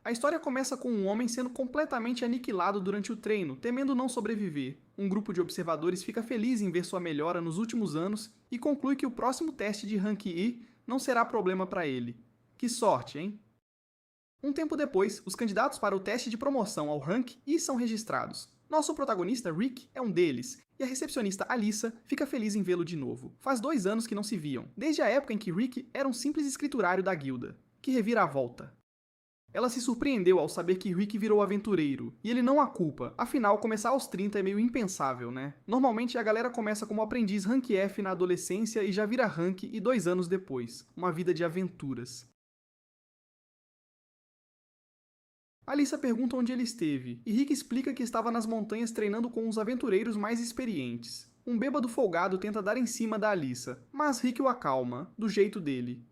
A história começa com um homem sendo completamente aniquilado durante o treino, temendo não sobreviver. Um grupo de observadores fica feliz em ver sua melhora nos últimos anos e conclui que o próximo teste de Rank E não será problema para ele. Que sorte, hein? Um tempo depois, os candidatos para o teste de promoção ao Rank E são registrados. Nosso protagonista, Rick, é um deles, e a recepcionista Alyssa fica feliz em vê-lo de novo. Faz 2 anos que não se viam, desde a época em que Rick era um simples escriturário da guilda. Que reviravolta! Ela se surpreendeu ao saber que Rick virou aventureiro, e ele não a culpa, afinal começar aos 30 é meio impensável, né? Normalmente a galera começa como aprendiz Rank F na adolescência e já vira Rank e 2 anos depois. Uma vida de aventuras. Alyssa pergunta onde ele esteve, e Rick explica que estava nas montanhas treinando com os aventureiros mais experientes. Um bêbado folgado tenta dar em cima da Alyssa, mas Rick o acalma, do jeito dele.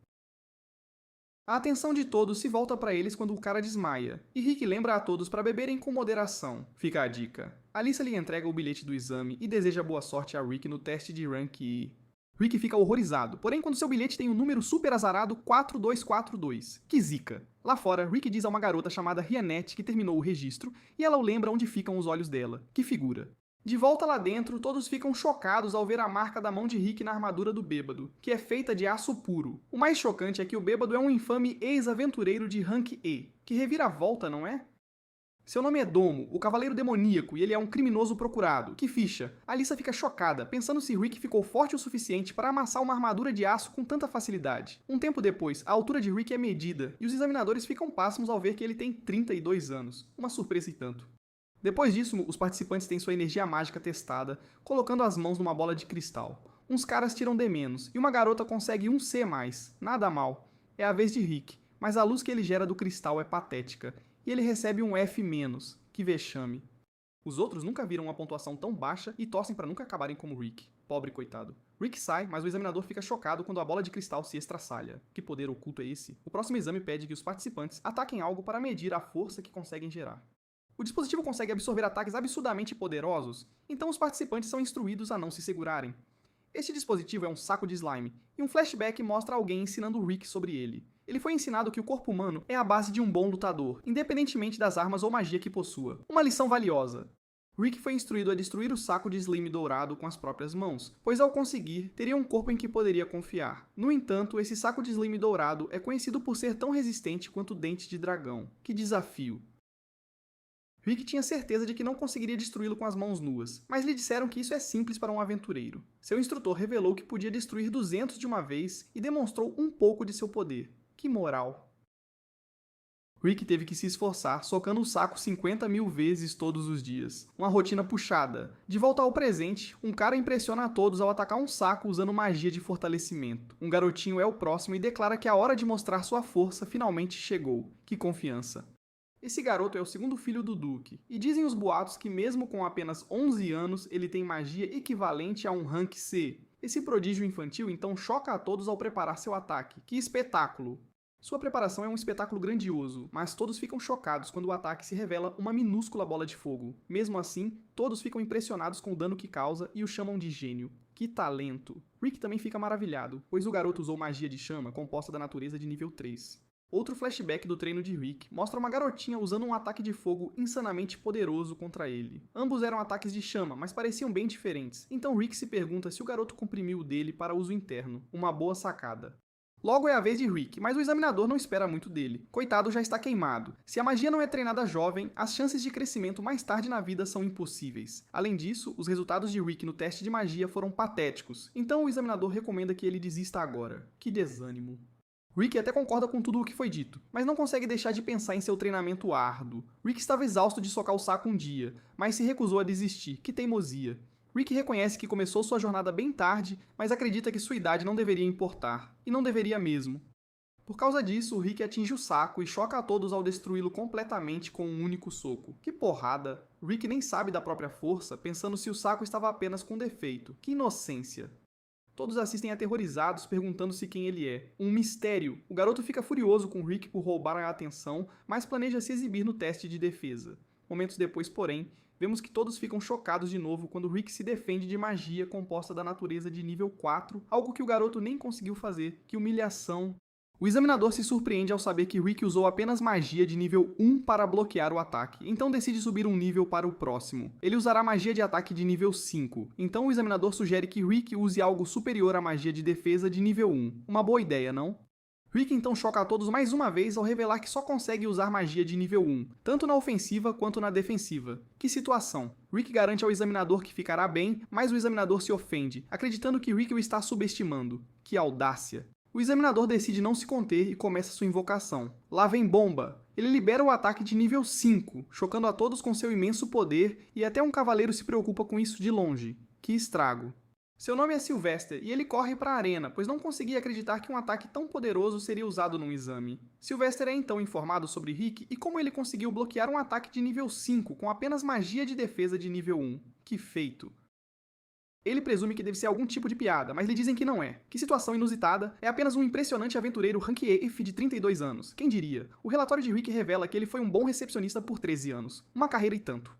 A atenção de todos se volta para eles quando o cara desmaia, e Rick lembra a todos para beberem com moderação. Fica a dica. Alyssa lhe entrega o bilhete do exame e deseja boa sorte a Rick no teste de Rank E. Rick fica horrorizado, porém quando seu bilhete tem o número super azarado 4242. Que zica! Lá fora, Rick diz a uma garota chamada Rianette que terminou o registro, e ela o lembra onde ficam os olhos dela. Que figura! De volta lá dentro, todos ficam chocados ao ver a marca da mão de Rick na armadura do bêbado, que é feita de aço puro. O mais chocante é que o bêbado é um infame ex-aventureiro de Rank E. Que reviravolta, não é? Seu nome é Domo, o Cavaleiro Demoníaco, e ele é um criminoso procurado. Que ficha! Alyssa fica chocada, pensando se Rick ficou forte o suficiente para amassar uma armadura de aço com tanta facilidade. Um tempo depois, a altura de Rick é medida, e os examinadores ficam pasmos ao ver que ele tem 32 anos. Uma surpresa e tanto. Depois disso, os participantes têm sua energia mágica testada, colocando as mãos numa bola de cristal. Uns caras tiram D-, e uma garota consegue um C+. Nada mal. É a vez de Rick, mas a luz que ele gera do cristal é patética, e ele recebe um F-. Que vexame. Os outros nunca viram uma pontuação tão baixa e torcem para nunca acabarem como Rick. Pobre coitado. Rick sai, mas o examinador fica chocado quando a bola de cristal se estraçalha. Que poder oculto é esse? O próximo exame pede que os participantes ataquem algo para medir a força que conseguem gerar. O dispositivo consegue absorver ataques absurdamente poderosos, então os participantes são instruídos a não se segurarem. Este dispositivo é um saco de slime, e um flashback mostra alguém ensinando Rick sobre ele. Ele foi ensinado que o corpo humano é a base de um bom lutador, independentemente das armas ou magia que possua. Uma lição valiosa. Rick foi instruído a destruir o saco de slime dourado com as próprias mãos, pois ao conseguir, teria um corpo em que poderia confiar. No entanto, esse saco de slime dourado é conhecido por ser tão resistente quanto o dente de dragão. Que desafio! Rick tinha certeza de que não conseguiria destruí-lo com as mãos nuas, mas lhe disseram que isso é simples para um aventureiro. Seu instrutor revelou que podia destruir 200 de uma vez e demonstrou um pouco de seu poder. Que moral! Rick teve que se esforçar, socando o saco 50.000 vezes todos os dias. Uma rotina puxada. De volta ao presente, um cara impressiona a todos ao atacar um saco usando magia de fortalecimento. Um garotinho é o próximo e declara que a hora de mostrar sua força finalmente chegou. Que confiança! Esse garoto é o segundo filho do Duque, e dizem os boatos que mesmo com apenas 11 anos, ele tem magia equivalente a um Rank C. Esse prodígio infantil então choca a todos ao preparar seu ataque. Que espetáculo! Sua preparação é um espetáculo grandioso, mas todos ficam chocados quando o ataque se revela uma minúscula bola de fogo. Mesmo assim, todos ficam impressionados com o dano que causa e o chamam de gênio. Que talento! Rick também fica maravilhado, pois o garoto usou magia de chama composta da natureza de nível 3. Outro flashback do treino de Rick mostra uma garotinha usando um ataque de fogo insanamente poderoso contra ele. Ambos eram ataques de chama, mas pareciam bem diferentes, então Rick se pergunta se o garoto comprimiu o dele para uso interno. Uma boa sacada. Logo é a vez de Rick, mas o examinador não espera muito dele. Coitado, já está queimado. Se a magia não é treinada jovem, as chances de crescimento mais tarde na vida são impossíveis. Além disso, os resultados de Rick no teste de magia foram patéticos, então o examinador recomenda que ele desista agora. Que desânimo. Rick até concorda com tudo o que foi dito, mas não consegue deixar de pensar em seu treinamento árduo. Rick estava exausto de socar o saco um dia, mas se recusou a desistir. Que teimosia. Rick reconhece que começou sua jornada bem tarde, mas acredita que sua idade não deveria importar. E não deveria mesmo. Por causa disso, Rick atinge o saco e choca a todos ao destruí-lo completamente com um único soco. Que porrada! Rick nem sabe da própria força, pensando se o saco estava apenas com defeito. Que inocência! Todos assistem aterrorizados, perguntando-se quem ele é. Um mistério. O garoto fica furioso com Rick por roubar a atenção, mas planeja se exibir no teste de defesa. Momentos depois, porém, vemos que todos ficam chocados de novo quando Rick se defende de magia composta da natureza de nível 4, algo que o garoto nem conseguiu fazer. Que humilhação! O examinador se surpreende ao saber que Rick usou apenas magia de nível 1 para bloquear o ataque, então decide subir um nível para o próximo. Ele usará magia de ataque de nível 5, então o examinador sugere que Rick use algo superior à magia de defesa de nível 1. Uma boa ideia, não? Rick então choca a todos mais uma vez ao revelar que só consegue usar magia de nível 1, tanto na ofensiva quanto na defensiva. Que situação! Rick garante ao examinador que ficará bem, mas o examinador se ofende, acreditando que Rick o está subestimando. Que audácia! O examinador decide não se conter e começa sua invocação. Lá vem Bomba! Ele libera o ataque de nível 5, chocando a todos com seu imenso poder, e até um cavaleiro se preocupa com isso de longe. Que estrago! Seu nome é Sylvester e ele corre para a arena, pois não conseguia acreditar que um ataque tão poderoso seria usado num exame. Sylvester é então informado sobre Rick e como ele conseguiu bloquear um ataque de nível 5 com apenas magia de defesa de nível 1. Que feito! Ele presume que deve ser algum tipo de piada, mas lhe dizem que não é. Que situação inusitada, é apenas um impressionante aventureiro Rank F de 32 anos. Quem diria? O relatório de Rick revela que ele foi um bom recepcionista por 13 anos. Uma carreira e tanto.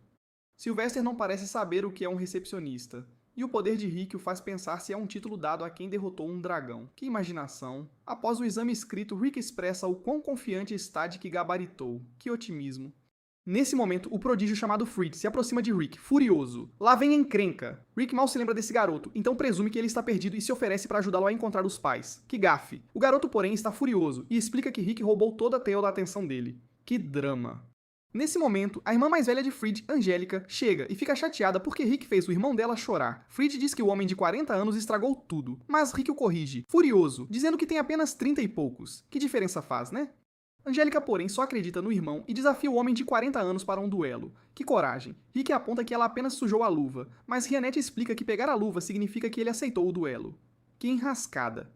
Sylvester não parece saber o que é um recepcionista. E o poder de Rick o faz pensar se é um título dado a quem derrotou um dragão. Que imaginação! Após o exame escrito, Rick expressa o quão confiante está de que gabaritou. Que otimismo! Nesse momento, o prodígio chamado Fritz se aproxima de Rick, furioso. Lá vem a encrenca. Rick mal se lembra desse garoto, então presume que ele está perdido e se oferece para ajudá-lo a encontrar os pais. Que gafe. O garoto, porém, está furioso e explica que Rick roubou toda a Tail da atenção dele. Que drama. Nesse momento, a irmã mais velha de Frid, Angélica, chega e fica chateada porque Rick fez o irmão dela chorar. Frid diz que o homem de 40 anos estragou tudo, mas Rick o corrige, furioso, dizendo que tem apenas 30 e poucos. Que diferença faz, né? Angélica, porém, só acredita no irmão e desafia o homem de 40 anos para um duelo. Que coragem! Rick aponta que ela apenas sujou a luva, mas Rhianette explica que pegar a luva significa que ele aceitou o duelo. Que enrascada!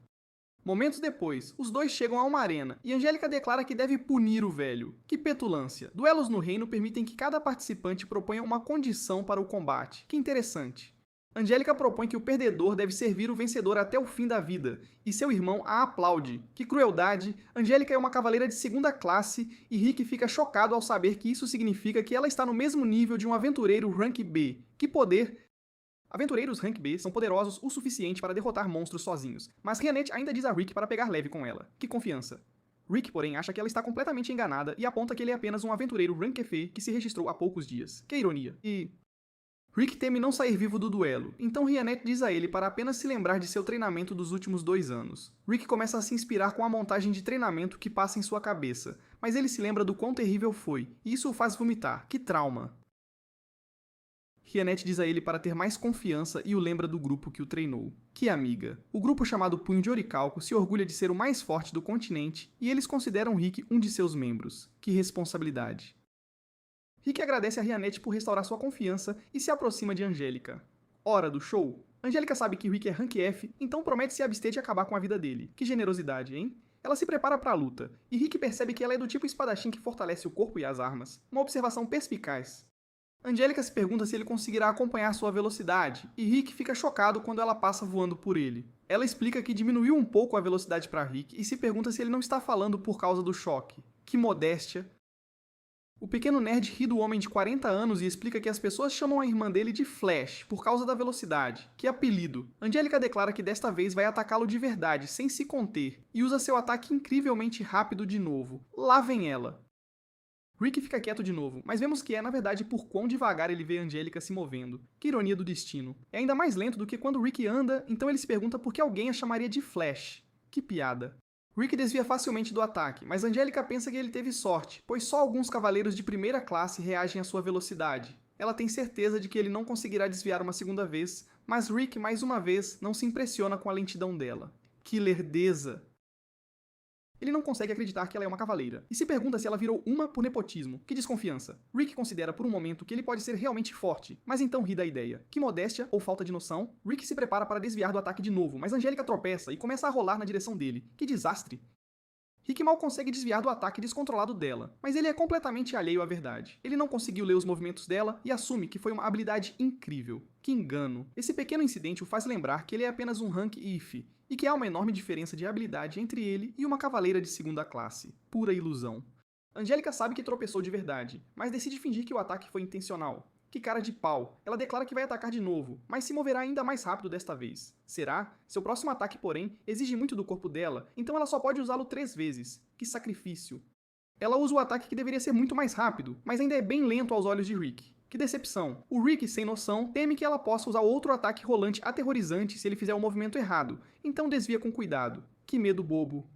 Momentos depois, os dois chegam a uma arena e Angélica declara que deve punir o velho. Que petulância! Duelos no reino permitem que cada participante proponha uma condição para o combate. Que interessante! Angélica propõe que o perdedor deve servir o vencedor até o fim da vida, e seu irmão a aplaude. Que crueldade! Angélica é uma cavaleira de segunda classe, e Rick fica chocado ao saber que isso significa que ela está no mesmo nível de um aventureiro Rank B. Que poder! Aventureiros Rank B são poderosos o suficiente para derrotar monstros sozinhos, mas Rhianette ainda diz a Rick para pegar leve com ela. Que confiança! Rick, porém, acha que ela está completamente enganada e aponta que ele é apenas um aventureiro Rank F que se registrou há poucos dias. Que ironia! Rick teme não sair vivo do duelo, então Rhianette diz a ele para apenas se lembrar de seu treinamento dos últimos 2 anos. Rick começa a se inspirar com a montagem de treinamento que passa em sua cabeça, mas ele se lembra do quão terrível foi, e isso o faz vomitar. Que trauma! Rhianette diz a ele para ter mais confiança e o lembra do grupo que o treinou. Que amiga! O grupo chamado Punho de Orichalco se orgulha de ser o mais forte do continente, e eles consideram Rick um de seus membros. Que responsabilidade! Rick agradece a Rhianette por restaurar sua confiança e se aproxima de Angélica. Hora do show? Angélica sabe que Rick é Rank F, então promete se abster de acabar com a vida dele. Que generosidade, hein? Ela se prepara para a luta, e Rick percebe que ela é do tipo espadachim que fortalece o corpo e as armas. Uma observação perspicaz. Angélica se pergunta se ele conseguirá acompanhar sua velocidade, e Rick fica chocado quando ela passa voando por ele. Ela explica que diminuiu um pouco a velocidade para Rick e se pergunta se ele não está falando por causa do choque. Que modéstia! O pequeno nerd ri do homem de 40 anos e explica que as pessoas chamam a irmã dele de Flash por causa da velocidade. Que apelido! Angélica declara que desta vez vai atacá-lo de verdade, sem se conter, e usa seu ataque incrivelmente rápido de novo. Lá vem ela! Rick fica quieto de novo, mas vemos que é na verdade por quão devagar ele vê Angélica se movendo. Que ironia do destino. É ainda mais lento do que quando Rick anda, então ele se pergunta por que alguém a chamaria de Flash. Que piada. Rick desvia facilmente do ataque, mas Angélica pensa que ele teve sorte, pois só alguns cavaleiros de primeira classe reagem à sua velocidade. Ela tem certeza de que ele não conseguirá desviar uma segunda vez, mas Rick, mais uma vez, não se impressiona com a lentidão dela. Que lerdeza! Ele não consegue acreditar que ela é uma cavaleira, e se pergunta se ela virou uma por nepotismo. Que desconfiança. Rick considera por um momento que ele pode ser realmente forte, mas então ri da ideia. Que modéstia ou falta de noção. Rick se prepara para desviar do ataque de novo, mas Angélica tropeça e começa a rolar na direção dele. Que desastre. Rick mal consegue desviar do ataque descontrolado dela, mas ele é completamente alheio à verdade. Ele não conseguiu ler os movimentos dela e assume que foi uma habilidade incrível. Que engano. Esse pequeno incidente o faz lembrar que ele é apenas um rank IF, e que há uma enorme diferença de habilidade entre ele e uma cavaleira de segunda classe. Pura ilusão. Angélica sabe que tropeçou de verdade, mas decide fingir que o ataque foi intencional. Que cara de pau. Ela declara que vai atacar de novo, mas se moverá ainda mais rápido desta vez. Será? Seu próximo ataque, porém, exige muito do corpo dela, então ela só pode usá-lo 3 vezes. Que sacrifício. Ela usa o ataque que deveria ser muito mais rápido, mas ainda é bem lento aos olhos de Rick. Que decepção. O Rick, sem noção, teme que ela possa usar outro ataque rolante aterrorizante se ele fizer o movimento errado, então desvia com cuidado. Que medo bobo.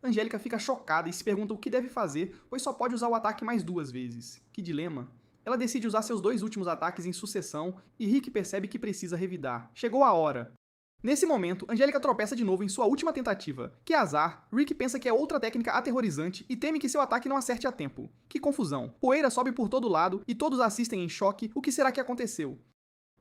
Angélica fica chocada e se pergunta o que deve fazer, pois só pode usar o ataque mais 2 vezes. Que dilema. Ela decide usar seus 2 últimos ataques em sucessão e Rick percebe que precisa revidar. Chegou a hora. Nesse momento, Angélica tropeça de novo em sua última tentativa. Que azar, Rick pensa que é outra técnica aterrorizante e teme que seu ataque não acerte a tempo. Que confusão. Poeira sobe por todo lado e todos assistem em choque. O que será que aconteceu?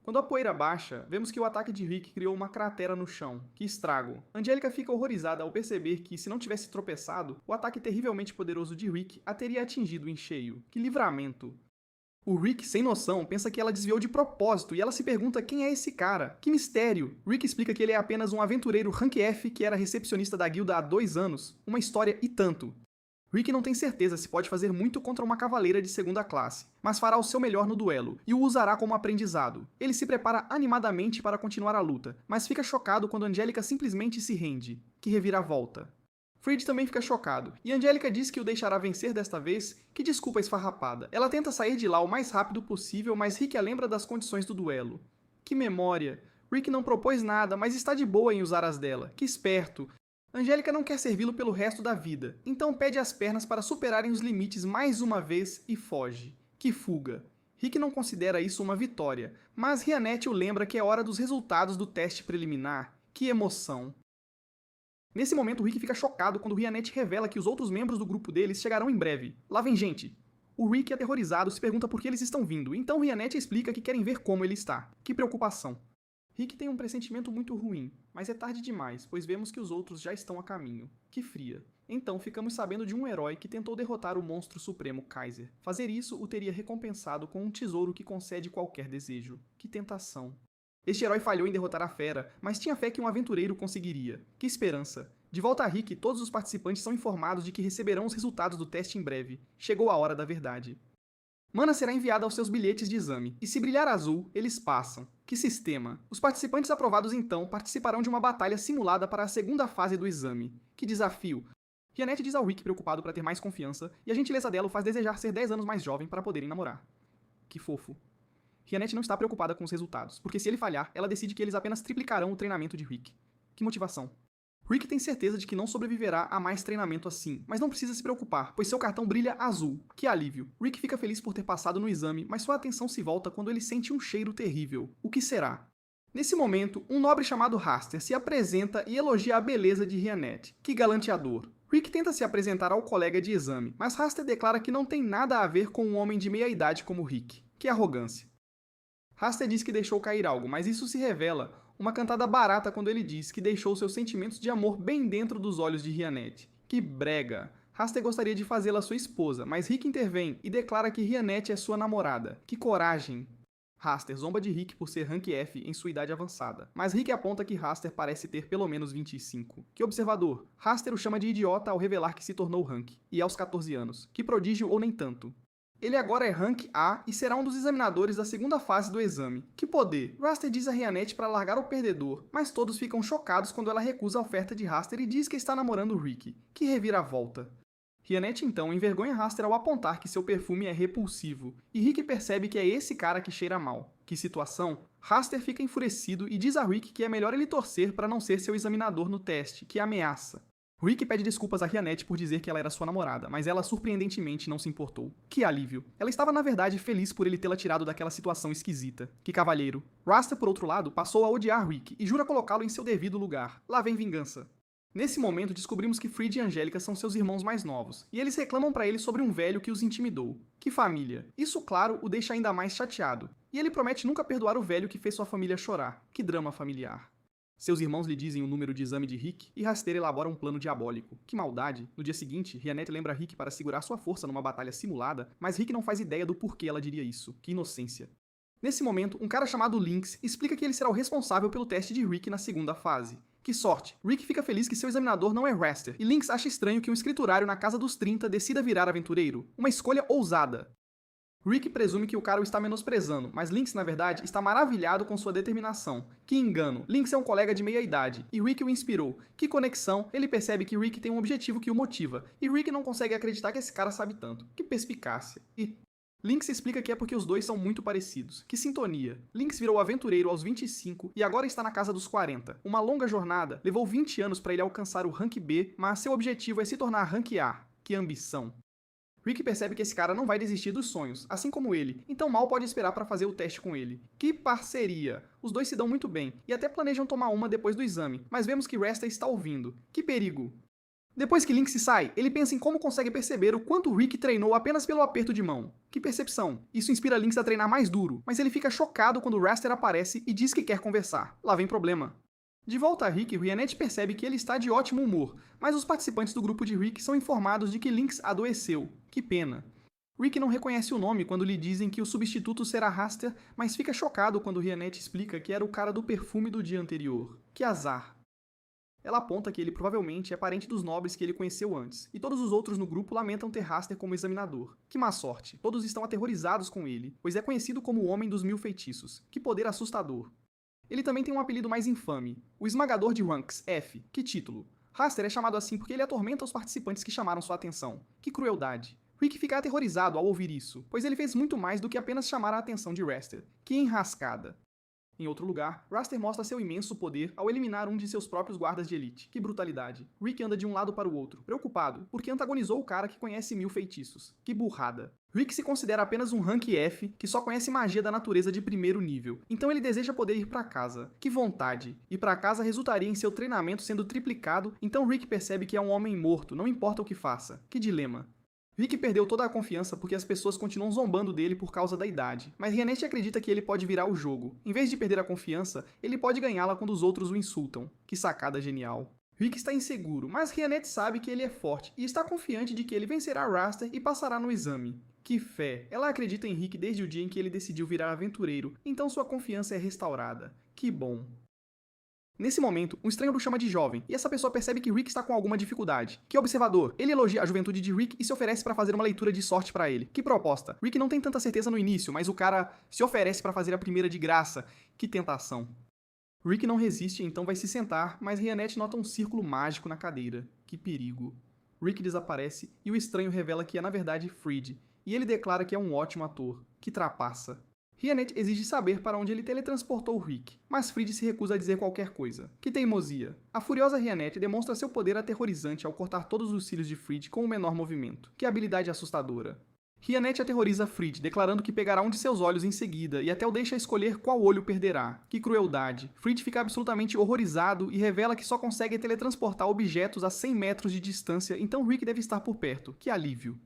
Quando a poeira baixa, vemos que o ataque de Rick criou uma cratera no chão. Que estrago. Angélica fica horrorizada ao perceber que, se não tivesse tropeçado, o ataque terrivelmente poderoso de Rick a teria atingido em cheio. Que livramento. O Rick, sem noção, pensa que ela desviou de propósito e ela se pergunta quem é esse cara. Que mistério! Rick explica que ele é apenas um aventureiro Rank F que era recepcionista da guilda há 2 anos. Uma história e tanto. Rick não tem certeza se pode fazer muito contra uma cavaleira de 2ª classe, mas fará o seu melhor no duelo, e o usará como aprendizado. Ele se prepara animadamente para continuar a luta, mas fica chocado quando Angélica simplesmente se rende. Que reviravolta. Fred também fica chocado, e Angélica diz que o deixará vencer desta vez. Que desculpa esfarrapada. Ela tenta sair de lá o mais rápido possível, mas Rick a lembra das condições do duelo. Que memória. Rick não propôs nada, mas está de boa em usar as dela. Que esperto. Angélica não quer servi-lo pelo resto da vida, então pede às pernas para superarem os limites mais uma vez e foge. Que fuga. Rick não considera isso uma vitória, mas Rianete o lembra que é hora dos resultados do teste preliminar. Que emoção. Nesse momento, Rick fica chocado quando Rianete revela que os outros membros do grupo deles chegarão em breve. Lá vem gente. O Rick, aterrorizado, se pergunta por que eles estão vindo, então Rianete explica que querem ver como ele está. Que preocupação. Rick tem um pressentimento muito ruim, mas é tarde demais, pois vemos que os outros já estão a caminho. Que fria. Então ficamos sabendo de um herói que tentou derrotar o monstro supremo Kaiser. Fazer isso o teria recompensado com um tesouro que concede qualquer desejo. Que tentação. Este herói falhou em derrotar a fera, mas tinha fé que um aventureiro conseguiria. Que esperança. De volta a Rick, todos os participantes são informados de que receberão os resultados do teste em breve. Chegou a hora da verdade. Mana será enviada aos seus bilhetes de exame, e se brilhar azul, eles passam. Que sistema. Os participantes aprovados então participarão de uma batalha simulada para a 2ª fase do exame. Que desafio. Rianete diz ao Rick preocupado para ter mais confiança, e a gentileza dela o faz desejar ser 10 anos mais jovem para poderem namorar. Que fofo. Rianete não está preocupada com os resultados, porque se ele falhar, ela decide que eles apenas triplicarão o treinamento de Rick. Que motivação. Rick tem certeza de que não sobreviverá a mais treinamento assim, mas não precisa se preocupar, pois seu cartão brilha azul. Que alívio. Rick fica feliz por ter passado no exame, mas sua atenção se volta quando ele sente um cheiro terrível. O que será? Nesse momento, um nobre chamado Raster se apresenta e elogia a beleza de Rianete. Que galanteador. Rick tenta se apresentar ao colega de exame, mas Raster declara que não tem nada a ver com um homem de meia idade como Rick. Que arrogância. Raster diz que deixou cair algo, mas isso se revela uma cantada barata quando ele diz que deixou seus sentimentos de amor bem dentro dos olhos de Rianete. Que brega. Raster gostaria de fazê-la sua esposa, mas Rick intervém e declara que Rianete é sua namorada. Que coragem. Raster zomba de Rick por ser Rank F em sua idade avançada, mas Rick aponta que Raster parece ter pelo menos 25. Que observador. Raster o chama de idiota ao revelar que se tornou Rank, e aos 14 anos. Que prodígio ou nem tanto. Ele agora é Rank A e será um dos examinadores da 2ª fase do exame. Que poder! Raster diz a Rianete para largar o perdedor, mas todos ficam chocados quando ela recusa a oferta de Raster e diz que está namorando Rick. Que reviravolta! Rianete então envergonha Raster ao apontar que seu perfume é repulsivo, e Rick percebe que é esse cara que cheira mal. Que situação! Raster fica enfurecido e diz a Rick que é melhor ele torcer para não ser seu examinador no teste, que ameaça. Rick pede desculpas a Rianete por dizer que ela era sua namorada, mas ela surpreendentemente não se importou. Que alívio. Ela estava na verdade feliz por ele tê-la tirado daquela situação esquisita. Que cavalheiro. Raster, por outro lado, passou a odiar Rick e jura colocá-lo em seu devido lugar. Lá vem vingança. Nesse momento, descobrimos que Fred e Angélica são seus irmãos mais novos, e eles reclamam para ele sobre um velho que os intimidou. Que família. Isso, claro, o deixa ainda mais chateado. E ele promete nunca perdoar o velho que fez sua família chorar. Que drama familiar. Seus irmãos lhe dizem o número de exame de Rick e Raster elabora um plano diabólico. Que maldade! No dia seguinte, Rianete lembra Rick para segurar sua força numa batalha simulada, mas Rick não faz ideia do porquê ela diria isso. Que inocência. Nesse momento, um cara chamado Lynx explica que ele será o responsável pelo teste de Rick na 2ª fase. Que sorte! Rick fica feliz que seu examinador não é Raster, e Lynx acha estranho que um escriturário na casa dos 30 decida virar aventureiro. Uma escolha ousada. Rick presume que o cara o está menosprezando, mas Lynx, na verdade, está maravilhado com sua determinação. Que engano, Lynx é um colega de meia idade, e Rick o inspirou. Que conexão, ele percebe que Rick tem um objetivo que o motiva, e Rick não consegue acreditar que esse cara sabe tanto. Que perspicácia. E Lynx explica que é porque os dois são muito parecidos. Que sintonia. Lynx virou aventureiro aos 25 e agora está na casa dos 40. Uma longa jornada, levou 20 anos para ele alcançar o rank B, mas seu objetivo é se tornar rank A. Que ambição. Rick percebe que esse cara não vai desistir dos sonhos, assim como ele, então mal pode esperar para fazer o teste com ele. Que parceria! Os dois se dão muito bem, e até planejam tomar uma depois do exame, mas vemos que Resta está ouvindo. Que perigo! Depois que Lynx sai, ele pensa em como consegue perceber o quanto Rick treinou apenas pelo aperto de mão. Que percepção! Isso inspira Lynx a treinar mais duro, mas ele fica chocado quando Raster aparece e diz que quer conversar. Lá vem problema. De volta a Rick, Rhianette percebe que ele está de ótimo humor, mas os participantes do grupo de Rick são informados de que Lynx adoeceu. Que pena. Rick não reconhece o nome quando lhe dizem que o substituto será Raster, mas fica chocado quando Rhianette explica que era o cara do perfume do dia anterior. Que azar. Ela aponta que ele provavelmente é parente dos nobres que ele conheceu antes, e todos os outros no grupo lamentam ter Raster como examinador. Que má sorte, todos estão aterrorizados com ele, pois é conhecido como o Homem dos Mil Feitiços. Que poder assustador. Ele também tem um apelido mais infame, o Esmagador de Ranks, F. Que título. Raster é chamado assim porque ele atormenta os participantes que chamaram sua atenção. Que crueldade. Rick fica aterrorizado ao ouvir isso, pois ele fez muito mais do que apenas chamar a atenção de Raster. Que enrascada. Em outro lugar, Raster mostra seu imenso poder ao eliminar um de seus próprios guardas de elite. Que brutalidade. Rick anda de um lado para o outro, preocupado, porque antagonizou o cara que conhece 1000 feitiços. Que burrada. Rick se considera apenas um rank F que só conhece magia da natureza de primeiro nível, então ele deseja poder ir para casa. Que vontade! Ir para casa resultaria em seu treinamento sendo triplicado, então Rick percebe que é um homem morto, não importa o que faça. Que dilema. Rick perdeu toda a confiança porque as pessoas continuam zombando dele por causa da idade, mas Rhianette acredita que ele pode virar o jogo. Em vez de perder a confiança, ele pode ganhá-la quando os outros o insultam. Que sacada genial. Rick está inseguro, mas Rhianette sabe que ele é forte e está confiante de que ele vencerá Raster e passará no exame. Que fé! Ela acredita em Rick desde o dia em que ele decidiu virar aventureiro, então sua confiança é restaurada. Que bom. Nesse momento, um estranho o chama de jovem, e essa pessoa percebe que Rick está com alguma dificuldade. Que observador! Ele elogia a juventude de Rick e se oferece para fazer uma leitura de sorte para ele. Que proposta! Rick não tem tanta certeza no início, mas o cara se oferece para fazer a primeira de graça. Que tentação! Rick não resiste, então vai se sentar, mas Rhianette nota um círculo mágico na cadeira. Que perigo! Rick desaparece e o estranho revela que é na verdade Fried, e ele declara que é um ótimo ator. Que trapaça! Rhianette exige saber para onde ele teletransportou Rick, mas Fried se recusa a dizer qualquer coisa. Que teimosia! A furiosa Rhianette demonstra seu poder aterrorizante ao cortar todos os cílios de Fried com o menor movimento. Que habilidade assustadora! Rhianette aterroriza Fried, declarando que pegará um de seus olhos em seguida e até o deixa escolher qual olho perderá. Que crueldade! Fried fica absolutamente horrorizado e revela que só consegue teletransportar objetos a 100 metros de distância, então Rick deve estar por perto. Que alívio!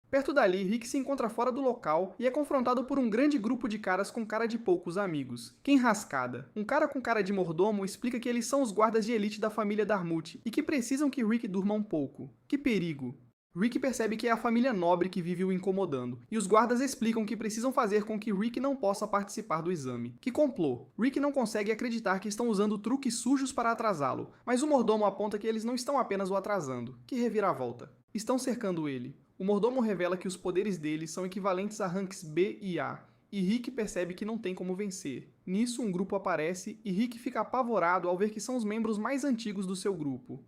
Perto dali, Rick se encontra fora do local e é confrontado por um grande grupo de caras com cara de poucos amigos. Que enrascada! Um cara com cara de mordomo explica que eles são os guardas de elite da família Darmut e que precisam que Rick durma um pouco. Que perigo! Rick percebe que é a família nobre que vive o incomodando, e os guardas explicam que precisam fazer com que Rick não possa participar do exame. Que complô! Rick não consegue acreditar que estão usando truques sujos para atrasá-lo, mas o mordomo aponta que eles não estão apenas o atrasando. Que reviravolta! Estão cercando ele. O mordomo revela que os poderes dele são equivalentes a ranks B e A, e Rick percebe que não tem como vencer. Nisso, um grupo aparece e Rick fica apavorado ao ver que são os membros mais antigos do seu grupo.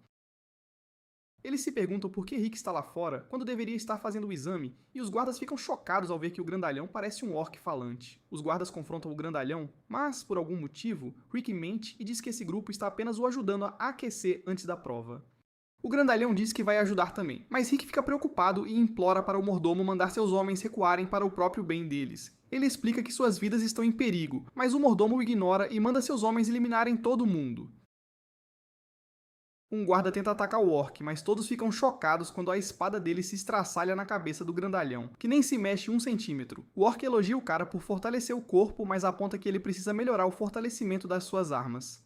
Eles se perguntam por que Rick está lá fora, quando deveria estar fazendo o exame, e os guardas ficam chocados ao ver que o grandalhão parece um orc falante. Os guardas confrontam o grandalhão, mas, por algum motivo, Rick mente e diz que esse grupo está apenas o ajudando a aquecer antes da prova. O grandalhão diz que vai ajudar também, mas Rick fica preocupado e implora para o mordomo mandar seus homens recuarem para o próprio bem deles. Ele explica que suas vidas estão em perigo, mas o mordomo o ignora e manda seus homens eliminarem todo mundo. Um guarda tenta atacar o orc, mas todos ficam chocados quando a espada dele se estraçalha na cabeça do grandalhão, que nem se mexe 1 centímetro. O orc elogia o cara por fortalecer o corpo, mas aponta que ele precisa melhorar o fortalecimento das suas armas.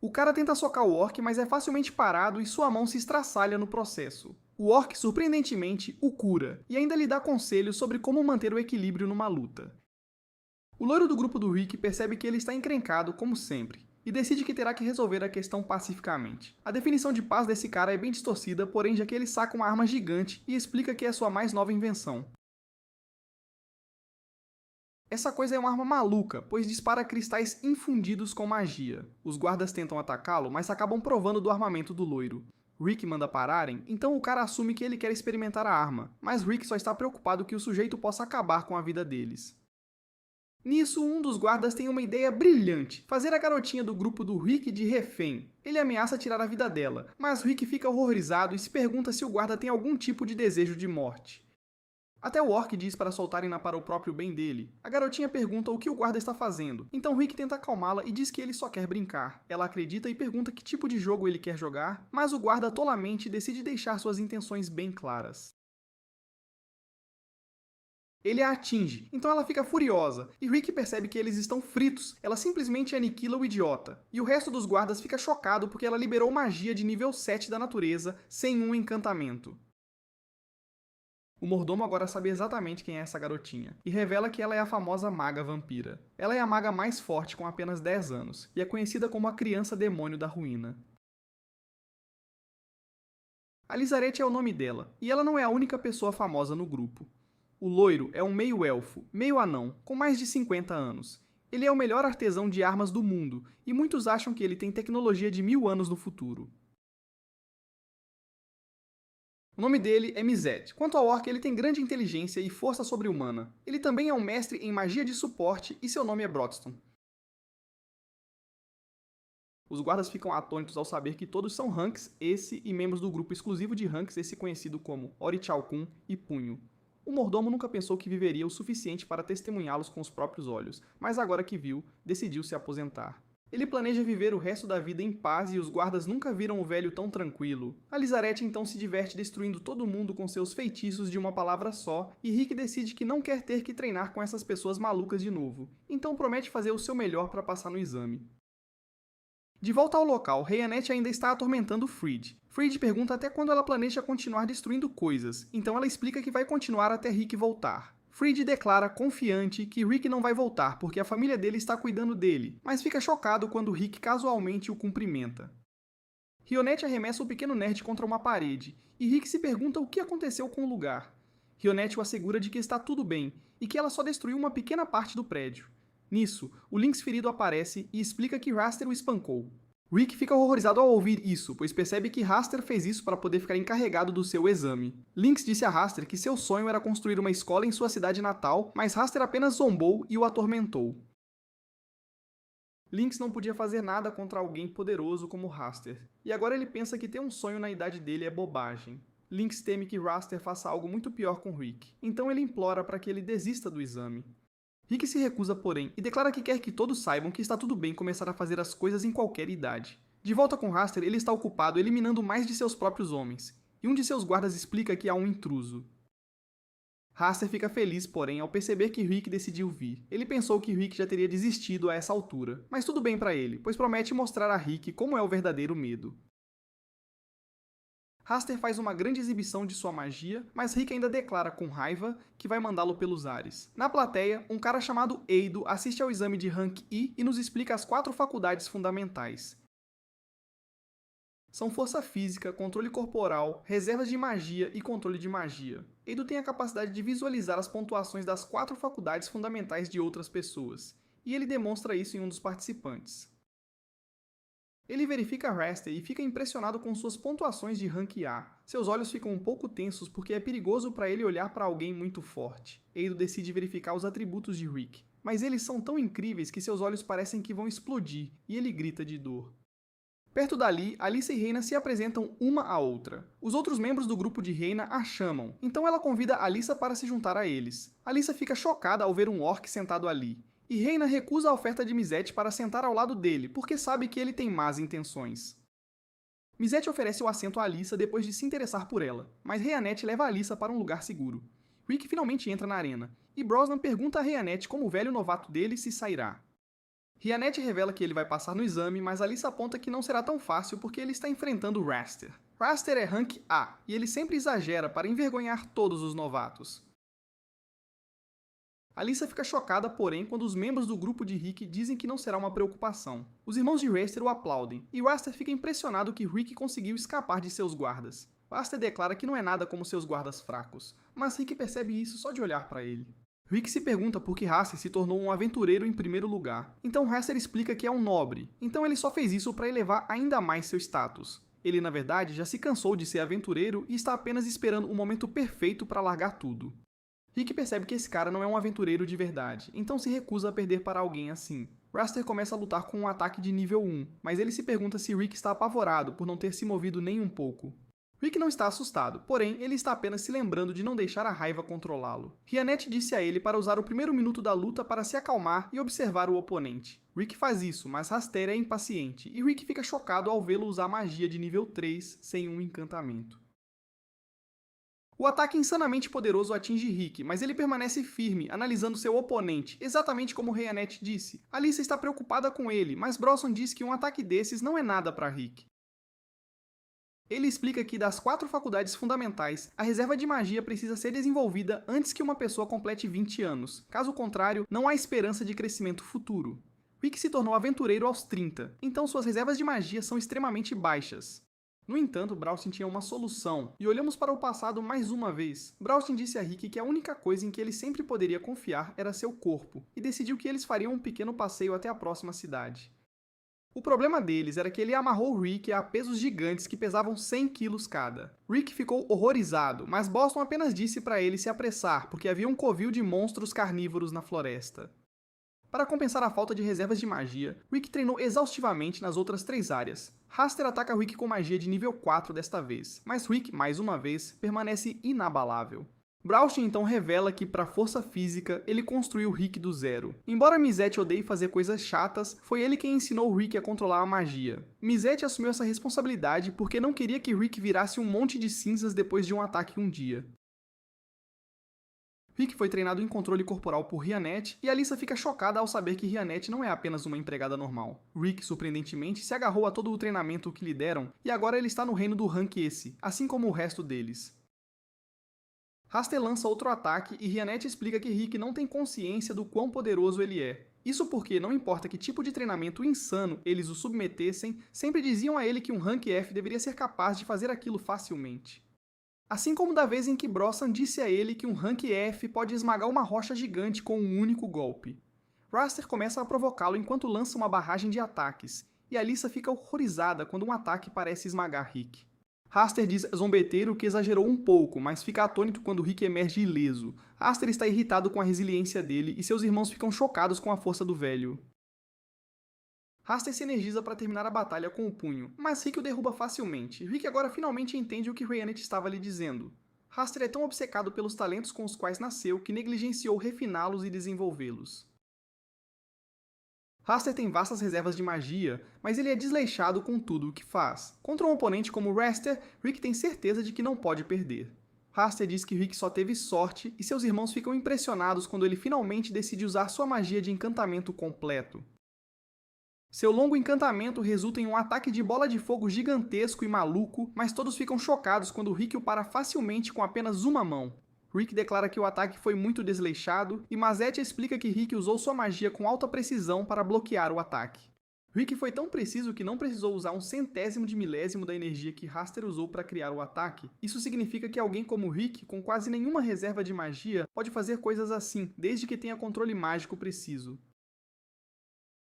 O cara tenta socar o orc, mas é facilmente parado e sua mão se estraçalha no processo. O orc, surpreendentemente, o cura, e ainda lhe dá conselhos sobre como manter o equilíbrio numa luta. O loiro do grupo do Rick percebe que ele está encrencado, como sempre, e decide que terá que resolver a questão pacificamente. A definição de paz desse cara é bem distorcida, porém já que ele saca uma arma gigante e explica que é sua mais nova invenção. Essa coisa é uma arma maluca, pois dispara cristais infundidos com magia. Os guardas tentam atacá-lo, mas acabam provando do armamento do loiro. Rick manda pararem, então o cara assume que ele quer experimentar a arma, mas Rick só está preocupado que o sujeito possa acabar com a vida deles. Nisso, um dos guardas tem uma ideia brilhante, fazer a garotinha do grupo do Rick de refém. Ele ameaça tirar a vida dela, mas Rick fica horrorizado e se pergunta se o guarda tem algum tipo de desejo de morte. Até o orc diz para soltarem-na para o próprio bem dele. A garotinha pergunta o que o guarda está fazendo, então Rick tenta acalmá-la e diz que ele só quer brincar. Ela acredita e pergunta que tipo de jogo ele quer jogar, mas o guarda tolamente decide deixar suas intenções bem claras. Ele a atinge, então ela fica furiosa, e Rick percebe que eles estão fritos. Ela simplesmente aniquila o idiota. E o resto dos guardas fica chocado porque ela liberou magia de nível 7 da natureza sem um encantamento. O mordomo agora sabe exatamente quem é essa garotinha, e revela que ela é a famosa maga vampira. Ela é a maga mais forte com apenas 10 anos, e é conhecida como a criança demônio da ruína. Alizarete é o nome dela, e ela não é a única pessoa famosa no grupo. O loiro é um meio-elfo, meio-anão, com mais de 50 anos. Ele é o melhor artesão de armas do mundo, e muitos acham que ele tem tecnologia de 1000 anos no futuro. O nome dele é Mizet. Quanto ao orc, ele tem grande inteligência e força sobre-humana. Ele também é um mestre em magia de suporte e seu nome é Brodston. Os guardas ficam atônitos ao saber que todos são Hanks, esse e membros do grupo exclusivo de Hanks, esse conhecido como Orichalcum e Punho. O mordomo nunca pensou que viveria o suficiente para testemunhá-los com os próprios olhos, mas agora que viu, decidiu se aposentar. Ele planeja viver o resto da vida em paz e os guardas nunca viram o velho tão tranquilo. Alizarete então se diverte destruindo todo mundo com seus feitiços de uma palavra só, e Rick decide que não quer ter que treinar com essas pessoas malucas de novo, então promete fazer o seu melhor para passar no exame. De volta ao local, Rhianette ainda está atormentando Fried. Fried pergunta até quando ela planeja continuar destruindo coisas, então ela explica que vai continuar até Rick voltar. Fried declara, confiante, que Rick não vai voltar porque a família dele está cuidando dele, mas fica chocado quando Rick casualmente o cumprimenta. Rionette arremessa o pequeno nerd contra uma parede, e Rick se pergunta o que aconteceu com o lugar. Rionette o assegura de que está tudo bem, e que ela só destruiu uma pequena parte do prédio. Nisso, o Lynx ferido aparece e explica que Raster o espancou. Rick fica horrorizado ao ouvir isso, pois percebe que Raster fez isso para poder ficar encarregado do seu exame. Lynx disse a Raster que seu sonho era construir uma escola em sua cidade natal, mas Raster apenas zombou e o atormentou. Lynx não podia fazer nada contra alguém poderoso como Raster, e agora ele pensa que ter um sonho na idade dele é bobagem. Lynx teme que Raster faça algo muito pior com Rick, então ele implora para que ele desista do exame. Rick se recusa, porém, e declara que quer que todos saibam que está tudo bem começar a fazer as coisas em qualquer idade. De volta com Raster, ele está ocupado eliminando mais de seus próprios homens, e um de seus guardas explica que há um intruso. Raster fica feliz, porém, ao perceber que Rick decidiu vir. Ele pensou que Rick já teria desistido a essa altura, mas tudo bem para ele, pois promete mostrar a Rick como é o verdadeiro medo. Raster faz uma grande exibição de sua magia, mas Rick ainda declara com raiva que vai mandá-lo pelos ares. Na plateia, um cara chamado Eido assiste ao exame de Rank I e nos explica as 4 faculdades fundamentais. São força física, controle corporal, reservas de magia e controle de magia. Eido tem a capacidade de visualizar as pontuações das 4 faculdades fundamentais de outras pessoas, e ele demonstra isso em um dos participantes. Ele verifica Raster e fica impressionado com suas pontuações de Rank A. Seus olhos ficam um pouco tensos porque é perigoso para ele olhar para alguém muito forte. Eido decide verificar os atributos de Rick, mas eles são tão incríveis que seus olhos parecem que vão explodir, e ele grita de dor. Perto dali, Alyssa e Reina se apresentam uma à outra. Os outros membros do grupo de Reina a chamam, então ela convida Alyssa para se juntar a eles. Alyssa fica chocada ao ver um orc sentado ali, e Reina recusa a oferta de Mizet para sentar ao lado dele, porque sabe que ele tem más intenções. Mizet oferece o assento a Alyssa depois de se interessar por ela, mas Rhianette leva Alyssa para um lugar seguro. Rick finalmente entra na arena, e Brosnan pergunta a Rhianette como o velho novato dele se sairá. Rhianette revela que ele vai passar no exame, mas Alyssa aponta que não será tão fácil porque ele está enfrentando Raster. Raster é Rank A, e ele sempre exagera para envergonhar todos os novatos. Alyssa fica chocada, porém, quando os membros do grupo de Rick dizem que não será uma preocupação. Os irmãos de Raster o aplaudem, e Raster fica impressionado que Rick conseguiu escapar de seus guardas. Raster declara que não é nada como seus guardas fracos, mas Rick percebe isso só de olhar para ele. Rick se pergunta por que Haster se tornou um aventureiro em primeiro lugar. Então Haster explica que é um nobre, então ele só fez isso para elevar ainda mais seu status. Ele, na verdade, já se cansou de ser aventureiro e está apenas esperando o momento perfeito para largar tudo. Rick percebe que esse cara não é um aventureiro de verdade, então se recusa a perder para alguém assim. Raster começa a lutar com um ataque de nível 1, mas ele se pergunta se Rick está apavorado por não ter se movido nem um pouco. Rick não está assustado, porém ele está apenas se lembrando de não deixar a raiva controlá-lo. Rhianette disse a ele para usar o primeiro minuto da luta para se acalmar e observar o oponente. Rick faz isso, mas Raster é impaciente, e Rick fica chocado ao vê-lo usar magia de nível 3 sem um encantamento. O ataque insanamente poderoso atinge Rick, mas ele permanece firme, analisando seu oponente, exatamente como Rhianette disse. Alyssa está preocupada com ele, mas Bronson diz que um ataque desses não é nada para Rick. Ele explica que das 4 faculdades fundamentais, a reserva de magia precisa ser desenvolvida antes que uma pessoa complete 20 anos. Caso contrário, não há esperança de crescimento futuro. Rick se tornou aventureiro aos 30, então suas reservas de magia são extremamente baixas. No entanto, Braustin tinha uma solução, e olhamos para o passado mais uma vez. Braustin disse a Rick que a única coisa em que ele sempre poderia confiar era seu corpo, e decidiu que eles fariam um pequeno passeio até a próxima cidade. O problema deles era que ele amarrou Rick a pesos gigantes que pesavam 100 quilos cada. Rick ficou horrorizado, mas Boston apenas disse para ele se apressar, porque havia um covil de monstros carnívoros na floresta. Para compensar a falta de reservas de magia, Rick treinou exaustivamente nas outras 3 áreas. Raster ataca Rick com magia de nível 4 desta vez, mas Rick, mais uma vez, permanece inabalável. Braustin então revela que, para força física, ele construiu Rick do zero. Embora Mizette odeie fazer coisas chatas, foi ele quem ensinou Rick a controlar a magia. Mizette assumiu essa responsabilidade porque não queria que Rick virasse um monte de cinzas depois de um ataque um dia. Rick foi treinado em controle corporal por Rhianette, e Alyssa fica chocada ao saber que Rhianette não é apenas uma empregada normal. Rick, surpreendentemente, se agarrou a todo o treinamento que lhe deram, e agora ele está no reino do Rank S, assim como o resto deles. Raster lança outro ataque e Rhianette explica que Rick não tem consciência do quão poderoso ele é. Isso porque, não importa que tipo de treinamento insano eles o submetessem, sempre diziam a ele que um Rank F deveria ser capaz de fazer aquilo facilmente. Assim como da vez em que Bronson disse a ele que um Rank F pode esmagar uma rocha gigante com um único golpe. Raster começa a provocá-lo enquanto lança uma barragem de ataques, e Alyssa fica horrorizada quando um ataque parece esmagar Rick. Raster diz zombeteiro que exagerou um pouco, mas fica atônito quando Rick emerge ileso. Raster está irritado com a resiliência dele e seus irmãos ficam chocados com a força do velho. Raster se energiza para terminar a batalha com o punho, mas Rick o derruba facilmente. Rick agora finalmente entende o que Rhianette estava lhe dizendo. Raster é tão obcecado pelos talentos com os quais nasceu que negligenciou refiná-los e desenvolvê-los. Raster tem vastas reservas de magia, mas ele é desleixado com tudo o que faz. Contra um oponente como Raster, Rick tem certeza de que não pode perder. Raster diz que Rick só teve sorte e seus irmãos ficam impressionados quando ele finalmente decide usar sua magia de encantamento completo. Seu longo encantamento resulta em um ataque de bola de fogo gigantesco e maluco, mas todos ficam chocados quando Rick o para facilmente com apenas uma mão. Rick declara que o ataque foi muito desleixado, e Mazette explica que Rick usou sua magia com alta precisão para bloquear o ataque. Rick foi tão preciso que não precisou usar um centésimo de milésimo da energia que Raster usou para criar o ataque. Isso significa que alguém como Rick, com quase nenhuma reserva de magia, pode fazer coisas assim, desde que tenha controle mágico preciso.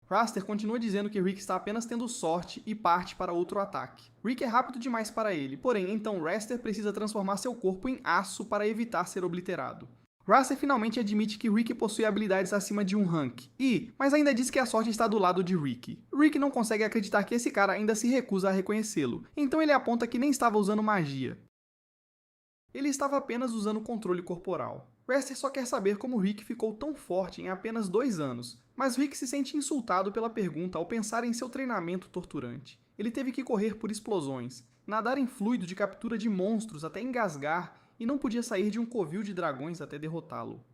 Raster continua dizendo que Rick está apenas tendo sorte e parte para outro ataque. Rick é rápido demais para ele, porém então Raster precisa transformar seu corpo em aço para evitar ser obliterado. Raster finalmente admite que Rick possui habilidades acima de um rank, mas ainda diz que a sorte está do lado de Rick. Rick não consegue acreditar que esse cara ainda se recusa a reconhecê-lo, então ele aponta que nem estava usando magia. Ele estava apenas usando controle corporal. Raster só quer saber como Rick ficou tão forte em apenas 2 anos, mas Rick se sente insultado pela pergunta ao pensar em seu treinamento torturante. Ele teve que correr por explosões, nadar em fluido de captura de monstros até engasgar e não podia sair de um covil de dragões até derrotá-lo.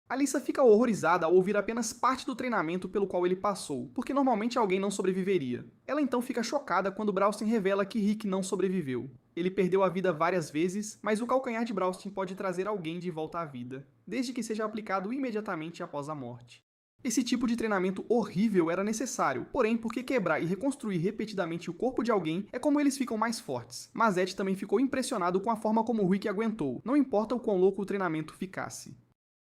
Alyssa fica horrorizada ao ouvir apenas parte do treinamento pelo qual ele passou, porque normalmente alguém não sobreviveria. Ela então fica chocada quando Braustin revela que Rick não sobreviveu. Ele perdeu a vida várias vezes, mas o calcanhar de Braustin pode trazer alguém de volta à vida, desde que seja aplicado imediatamente após a morte. Esse tipo de treinamento horrível era necessário, porém porque quebrar e reconstruir repetidamente o corpo de alguém é como eles ficam mais fortes. Mazette também ficou impressionado com a forma como Rick aguentou, não importa o quão louco o treinamento ficasse.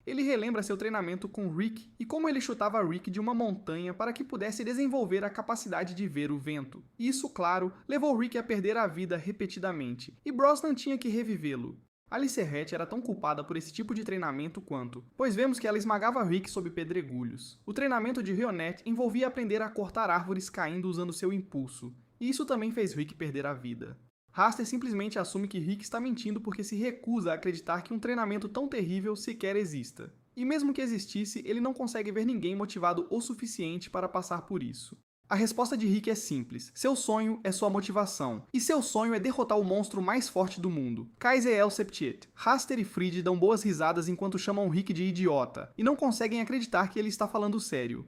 Ele relembra seu treinamento com Rick e como ele chutava Rick de uma montanha para que pudesse desenvolver a capacidade de ver o vento. Isso, claro, levou Rick a perder a vida repetidamente, e Brosnan tinha que revivê-lo. Alicent era tão culpada por esse tipo de treinamento quanto, pois vemos que ela esmagava Rick sob pedregulhos. O treinamento de Rionette envolvia aprender a cortar árvores caindo usando seu impulso, e isso também fez Rick perder a vida. Raster simplesmente assume que Rick está mentindo porque se recusa a acreditar que um treinamento tão terrível sequer exista. E mesmo que existisse, ele não consegue ver ninguém motivado o suficiente para passar por isso. A resposta de Rick é simples. Seu sonho é sua motivação. E seu sonho é derrotar o monstro mais forte do mundo, Kaiser El Septiet. Raster e Fried dão boas risadas enquanto chamam Rick de idiota, e não conseguem acreditar que ele está falando sério.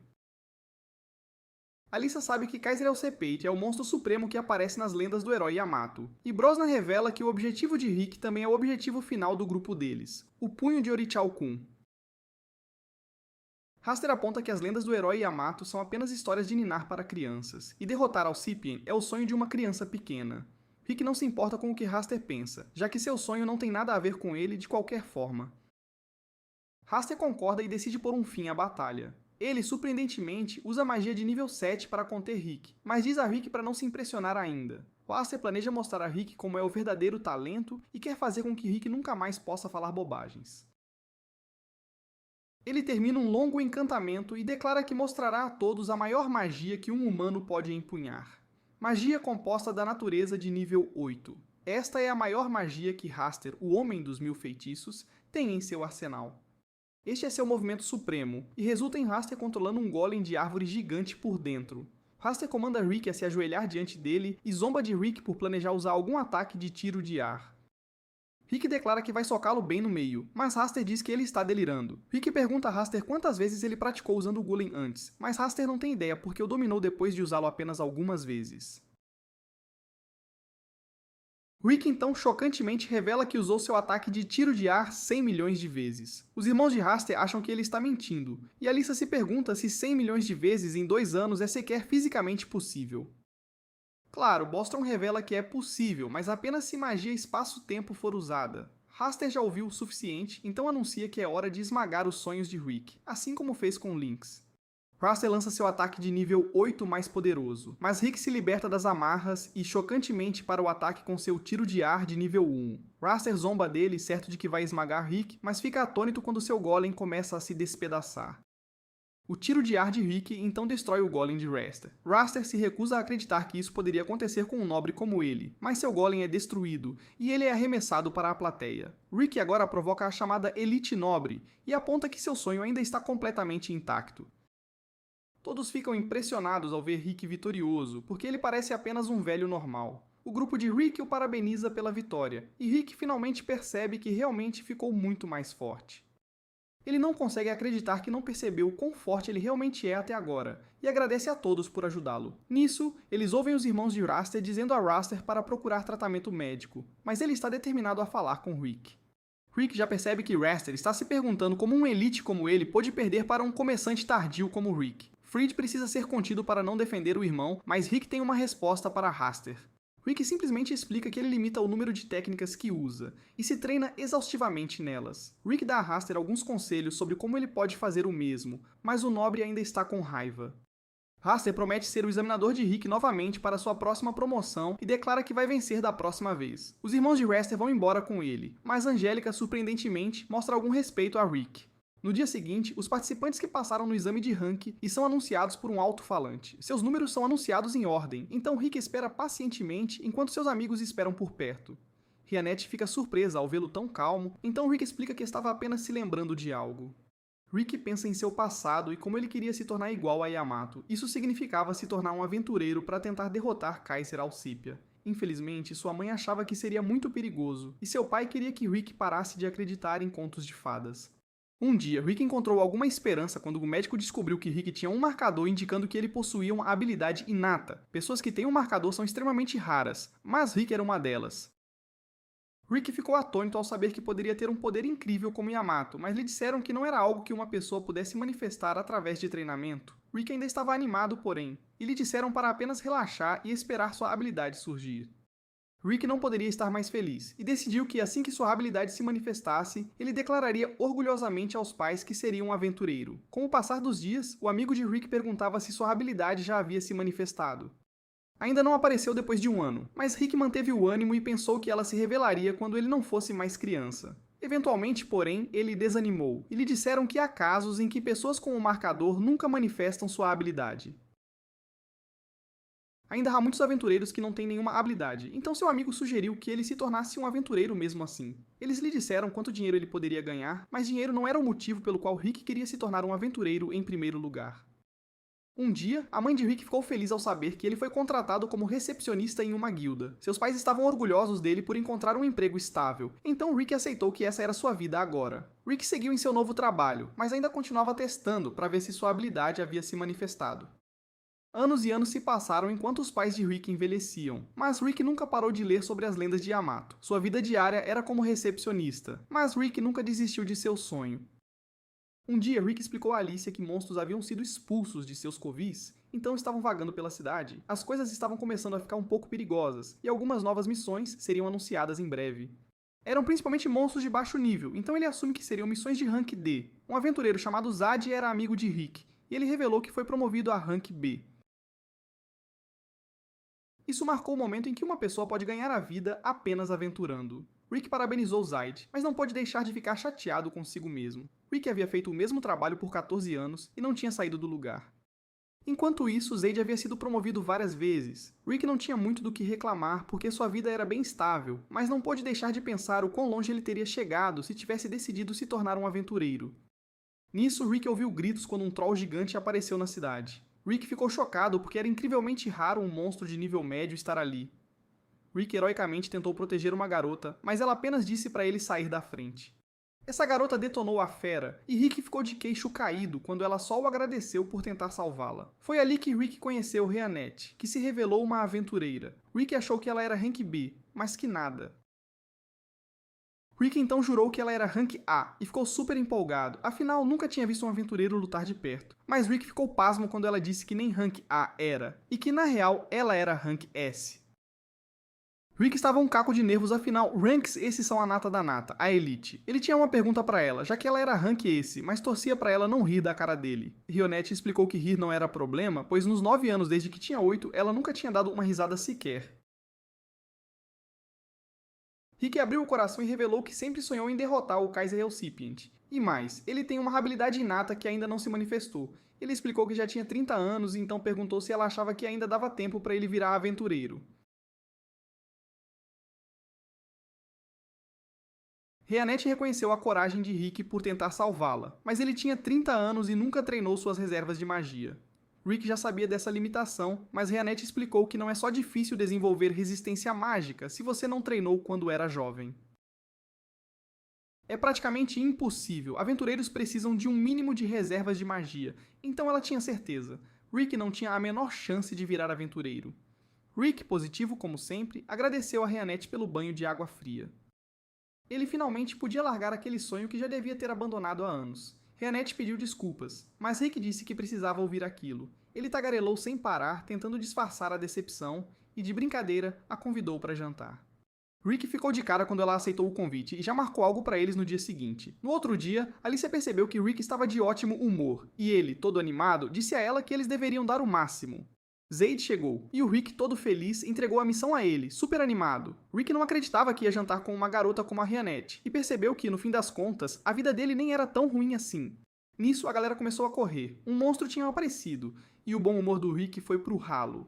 Alyssa sabe que Kaiser El Sepeit é o monstro supremo que aparece nas lendas do herói Yamato, e Brosnan revela que o objetivo de Rick também é o objetivo final do grupo deles, o punho de Orichal-kun. Raster aponta que as lendas do herói Yamato são apenas histórias de ninar para crianças, e derrotar Alcipien é o sonho de uma criança pequena. Rick não se importa com o que Raster pensa, já que seu sonho não tem nada a ver com ele de qualquer forma. Raster concorda e decide pôr um fim à batalha. Ele, surpreendentemente, usa magia de nível 7 para conter Rick, mas diz a Rick para não se impressionar ainda. Raster planeja mostrar a Rick como é o verdadeiro talento e quer fazer com que Rick nunca mais possa falar bobagens. Ele termina um longo encantamento e declara que mostrará a todos a maior magia que um humano pode empunhar. Magia composta da natureza de nível 8. Esta é a maior magia que Raster, o Homem dos Mil Feitiços, tem em seu arsenal. Este é seu movimento supremo, e resulta em Raster controlando um golem de árvore gigante por dentro. Raster comanda Rick a se ajoelhar diante dele e zomba de Rick por planejar usar algum ataque de tiro de ar. Rick declara que vai socá-lo bem no meio, mas Raster diz que ele está delirando. Rick pergunta a Raster quantas vezes ele praticou usando o golem antes, mas Raster não tem ideia porque o dominou depois de usá-lo apenas algumas vezes. Rick então chocantemente revela que usou seu ataque de tiro de ar 100 milhões de vezes. Os irmãos de Raster acham que ele está mentindo, e Alyssa se pergunta se 100 milhões de vezes em 2 anos é sequer fisicamente possível. Claro, Bostrom revela que é possível, mas apenas se magia espaço-tempo for usada. Raster já ouviu o suficiente, então anuncia que é hora de esmagar os sonhos de Rick, assim como fez com Lynx. Raster lança seu ataque de nível 8 mais poderoso, mas Rick se liberta das amarras e chocantemente para o ataque com seu tiro de ar de nível 1. Raster zomba dele, certo de que vai esmagar Rick, mas fica atônito quando seu golem começa a se despedaçar. O tiro de ar de Rick então destrói o golem de Raster. Raster se recusa a acreditar que isso poderia acontecer com um nobre como ele, mas seu golem é destruído, e ele é arremessado para a plateia. Rick agora provoca a chamada Elite Nobre, e aponta que seu sonho ainda está completamente intacto. Todos ficam impressionados ao ver Rick vitorioso, porque ele parece apenas um velho normal. O grupo de Rick o parabeniza pela vitória, e Rick finalmente percebe que realmente ficou muito mais forte. Ele não consegue acreditar que não percebeu o quão forte ele realmente é até agora, e agradece a todos por ajudá-lo. Nisso, eles ouvem os irmãos de Raster dizendo a Raster para procurar tratamento médico, mas ele está determinado a falar com Rick. Rick já percebe que Raster está se perguntando como um elite como ele pôde perder para um começante tardio como Rick. Fried precisa ser contido para não defender o irmão, mas Rick tem uma resposta para Raster. Rick simplesmente explica que ele limita o número de técnicas que usa, e se treina exaustivamente nelas. Rick dá a Raster alguns conselhos sobre como ele pode fazer o mesmo, mas o nobre ainda está com raiva. Raster promete ser o examinador de Rick novamente para sua próxima promoção e declara que vai vencer da próxima vez. Os irmãos de Raster vão embora com ele, mas Angélica, surpreendentemente, mostra algum respeito a Rick. No dia seguinte, os participantes que passaram no exame de rank e são anunciados por um alto-falante. Seus números são anunciados em ordem, então Rick espera pacientemente enquanto seus amigos esperam por perto. Rionette fica surpresa ao vê-lo tão calmo, então Rick explica que estava apenas se lembrando de algo. Rick pensa em seu passado e como ele queria se tornar igual a Yamato. Isso significava se tornar um aventureiro para tentar derrotar Kaiser Alcipia. Infelizmente, sua mãe achava que seria muito perigoso, e seu pai queria que Rick parasse de acreditar em contos de fadas. Um dia, Rick encontrou alguma esperança quando o médico descobriu que Rick tinha um marcador indicando que ele possuía uma habilidade inata. Pessoas que têm um marcador são extremamente raras, mas Rick era uma delas. Rick ficou atônito ao saber que poderia ter um poder incrível como Yamato, mas lhe disseram que não era algo que uma pessoa pudesse manifestar através de treinamento. Rick ainda estava animado, porém, e lhe disseram para apenas relaxar e esperar sua habilidade surgir. Rick não poderia estar mais feliz, e decidiu que assim que sua habilidade se manifestasse, ele declararia orgulhosamente aos pais que seria um aventureiro. Com o passar dos dias, o amigo de Rick perguntava se sua habilidade já havia se manifestado. Ainda não apareceu depois de um ano, mas Rick manteve o ânimo e pensou que ela se revelaria quando ele não fosse mais criança. Eventualmente, porém, ele desanimou, e lhe disseram que há casos em que pessoas com o marcador nunca manifestam sua habilidade. Ainda há muitos aventureiros que não têm nenhuma habilidade, então seu amigo sugeriu que ele se tornasse um aventureiro mesmo assim. Eles lhe disseram quanto dinheiro ele poderia ganhar, mas dinheiro não era o motivo pelo qual Rick queria se tornar um aventureiro em primeiro lugar. Um dia, a mãe de Rick ficou feliz ao saber que ele foi contratado como recepcionista em uma guilda. Seus pais estavam orgulhosos dele por encontrar um emprego estável, então Rick aceitou que essa era sua vida agora. Rick seguiu em seu novo trabalho, mas ainda continuava testando para ver se sua habilidade havia se manifestado. Anos e anos se passaram enquanto os pais de Rick envelheciam, mas Rick nunca parou de ler sobre as lendas de Yamato. Sua vida diária era como recepcionista, mas Rick nunca desistiu de seu sonho. Um dia, Rick explicou a Alicia que monstros haviam sido expulsos de seus covis, então estavam vagando pela cidade. As coisas estavam começando a ficar um pouco perigosas, e algumas novas missões seriam anunciadas em breve. Eram principalmente monstros de baixo nível, então ele assume que seriam missões de Rank D. Um aventureiro chamado Zad era amigo de Rick, e ele revelou que foi promovido a Rank B. Isso marcou o momento em que uma pessoa pode ganhar a vida apenas aventurando. Rick parabenizou Zaid, mas não pôde deixar de ficar chateado consigo mesmo. Rick havia feito o mesmo trabalho por 14 anos e não tinha saído do lugar. Enquanto isso, Zaid havia sido promovido várias vezes. Rick não tinha muito do que reclamar porque sua vida era bem estável, mas não pôde deixar de pensar o quão longe ele teria chegado se tivesse decidido se tornar um aventureiro. Nisso, Rick ouviu gritos quando um troll gigante apareceu na cidade. Rick ficou chocado porque era incrivelmente raro um monstro de nível médio estar ali. Rick heroicamente tentou proteger uma garota, mas ela apenas disse para ele sair da frente. Essa garota detonou a fera, e Rick ficou de queixo caído quando ela só o agradeceu por tentar salvá-la. Foi ali que Rick conheceu Rheanette, que se revelou uma aventureira. Rick achou que ela era Rank B, mas que nada. Rick então jurou que ela era Rank A, e ficou super empolgado, afinal nunca tinha visto um aventureiro lutar de perto. Mas Rick ficou pasmo quando ela disse que nem Rank A era, e que na real ela era Rank S. Rick estava um caco de nervos, afinal, ranks esses são a nata da nata, a elite. Ele tinha uma pergunta pra ela, já que ela era rank esse, mas torcia pra ela não rir da cara dele. Rheanette explicou que rir não era problema, pois nos 9 anos desde que tinha 8, ela nunca tinha dado uma risada sequer. Rick abriu o coração e revelou que sempre sonhou em derrotar o Kaiser Elcipient. E mais, ele tem uma habilidade inata que ainda não se manifestou. Ele explicou que já tinha 30 anos e então perguntou se ela achava que ainda dava tempo pra ele virar aventureiro. Rheanette reconheceu a coragem de Rick por tentar salvá-la, mas ele tinha 30 anos e nunca treinou suas reservas de magia. Rick já sabia dessa limitação, mas Rheanette explicou que não é só difícil desenvolver resistência mágica se você não treinou quando era jovem. É praticamente impossível, aventureiros precisam de um mínimo de reservas de magia, então ela tinha certeza. Rick não tinha a menor chance de virar aventureiro. Rick, positivo como sempre, agradeceu a Rheanette pelo banho de água fria. Ele finalmente podia largar aquele sonho que já devia ter abandonado há anos. Rheanette pediu desculpas, mas Rick disse que precisava ouvir aquilo. Ele tagarelou sem parar, tentando disfarçar a decepção, e de brincadeira, a convidou para jantar. Rick ficou de cara quando ela aceitou o convite e já marcou algo para eles no dia seguinte. No outro dia, Alicia percebeu que Rick estava de ótimo humor, e ele, todo animado, disse a ela que eles deveriam dar o máximo. Zaid chegou, e o Rick, todo feliz, entregou a missão a ele, super animado. Rick não acreditava que ia jantar com uma garota como a Rheanette, e percebeu que, no fim das contas, a vida dele nem era tão ruim assim. Nisso, a galera começou a correr. Um monstro tinha aparecido, e o bom humor do Rick foi pro ralo.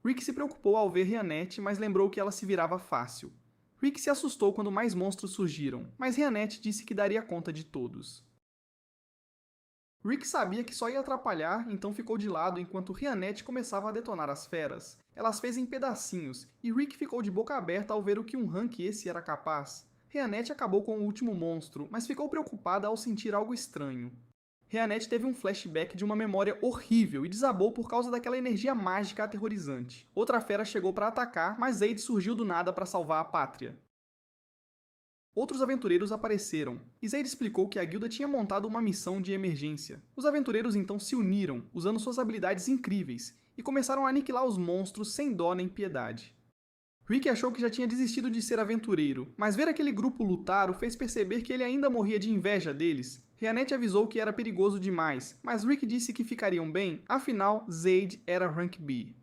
Rick se preocupou ao ver Rheanette, mas lembrou que ela se virava fácil. Rick se assustou quando mais monstros surgiram, mas Rheanette disse que daria conta de todos. Rick sabia que só ia atrapalhar, então ficou de lado enquanto Rheanette começava a detonar as feras. Ela as fez em pedacinhos, e Rick ficou de boca aberta ao ver o que um rank esse era capaz. Rheanette acabou com o último monstro, mas ficou preocupada ao sentir algo estranho. Rheanette teve um flashback de uma memória horrível e desabou por causa daquela energia mágica aterrorizante. Outra fera chegou para atacar, mas Zaid surgiu do nada para salvar a pátria. Outros aventureiros apareceram, e Zaid explicou que a guilda tinha montado uma missão de emergência. Os aventureiros então se uniram, usando suas habilidades incríveis, e começaram a aniquilar os monstros sem dó nem piedade. Rick achou que já tinha desistido de ser aventureiro, mas ver aquele grupo lutar o fez perceber que ele ainda morria de inveja deles. Rhianette avisou que era perigoso demais, mas Rick disse que ficariam bem, afinal, Zaid era Rank B.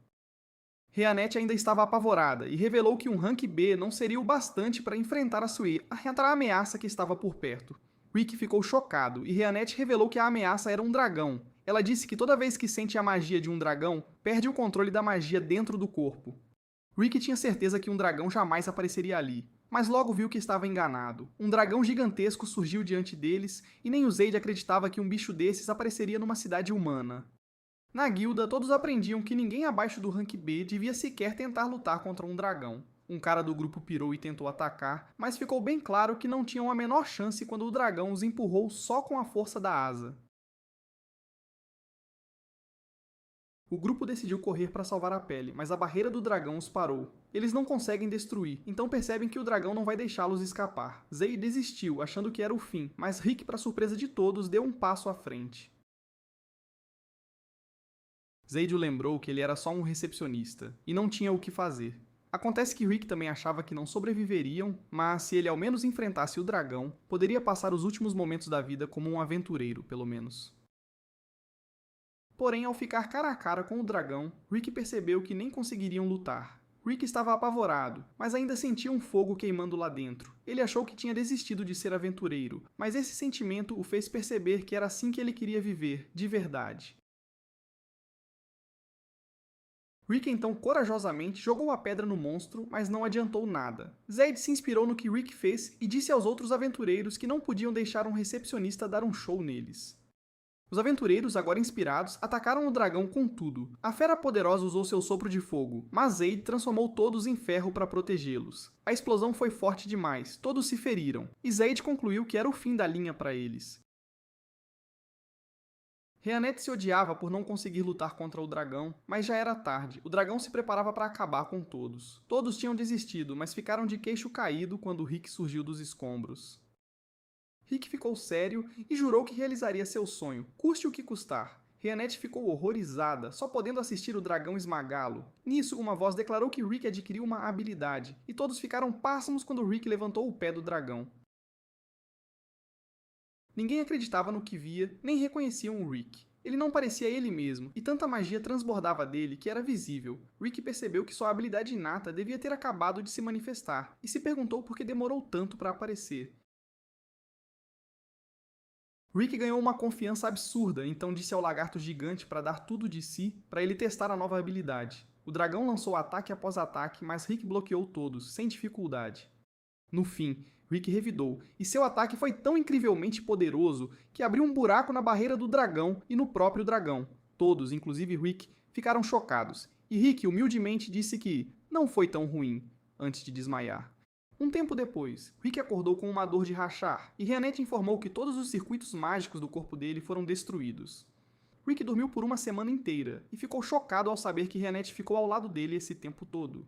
Rhianette ainda estava apavorada e revelou que um Rank B não seria o bastante para enfrentar a ameaça que estava por perto. Rick ficou chocado e Rhianette revelou que a ameaça era um dragão. Ela disse que toda vez que sente a magia de um dragão, perde o controle da magia dentro do corpo. Rick tinha certeza que um dragão jamais apareceria ali, mas logo viu que estava enganado. Um dragão gigantesco surgiu diante deles e nem o Zaid acreditava que um bicho desses apareceria numa cidade humana. Na guilda, todos aprendiam que ninguém abaixo do rank B devia sequer tentar lutar contra um dragão. Um cara do grupo pirou e tentou atacar, mas ficou bem claro que não tinham a menor chance quando o dragão os empurrou só com a força da asa. O grupo decidiu correr para salvar a pele, mas a barreira do dragão os parou. Eles não conseguem destruir, então percebem que o dragão não vai deixá-los escapar. Zaid desistiu, achando que era o fim, mas Rick, para surpresa de todos, deu um passo à frente. Zaid o lembrou que ele era só um recepcionista, e não tinha o que fazer. Acontece que Rick também achava que não sobreviveriam, mas se ele ao menos enfrentasse o dragão, poderia passar os últimos momentos da vida como um aventureiro, pelo menos. Porém, ao ficar cara a cara com o dragão, Rick percebeu que nem conseguiriam lutar. Rick estava apavorado, mas ainda sentia um fogo queimando lá dentro. Ele achou que tinha desistido de ser aventureiro, mas esse sentimento o fez perceber que era assim que ele queria viver, de verdade. Rick então corajosamente jogou a pedra no monstro, mas não adiantou nada. Zaid se inspirou no que Rick fez e disse aos outros aventureiros que não podiam deixar um recepcionista dar um show neles. Os aventureiros, agora inspirados, atacaram o dragão com tudo. A fera poderosa usou seu sopro de fogo, mas Zaid transformou todos em ferro para protegê-los. A explosão foi forte demais, todos se feriram, e Zaid concluiu que era o fim da linha para eles. Rhianette se odiava por não conseguir lutar contra o dragão, mas já era tarde. O dragão se preparava para acabar com todos. Todos tinham desistido, mas ficaram de queixo caído quando Rick surgiu dos escombros. Rick ficou sério e jurou que realizaria seu sonho, custe o que custar. Rhianette ficou horrorizada, só podendo assistir o dragão esmagá-lo. Nisso, uma voz declarou que Rick adquiriu uma habilidade, e todos ficaram pasmos quando Rick levantou o pé do dragão. Ninguém acreditava no que via, nem reconheciam o Rick. Ele não parecia ele mesmo, e tanta magia transbordava dele que era visível. Rick percebeu que sua habilidade inata devia ter acabado de se manifestar, e se perguntou por que demorou tanto para aparecer. Rick ganhou uma confiança absurda, então disse ao lagarto gigante para dar tudo de si para ele testar a nova habilidade. O dragão lançou ataque após ataque, mas Rick bloqueou todos, sem dificuldade. No fim, Rick revidou, e seu ataque foi tão incrivelmente poderoso que abriu um buraco na barreira do dragão e no próprio dragão. Todos, inclusive Rick, ficaram chocados, e Rick humildemente disse que não foi tão ruim, antes de desmaiar. Um tempo depois, Rick acordou com uma dor de rachar, e Rhianette informou que todos os circuitos mágicos do corpo dele foram destruídos. Rick dormiu por uma semana inteira, e ficou chocado ao saber que Rhianette ficou ao lado dele esse tempo todo.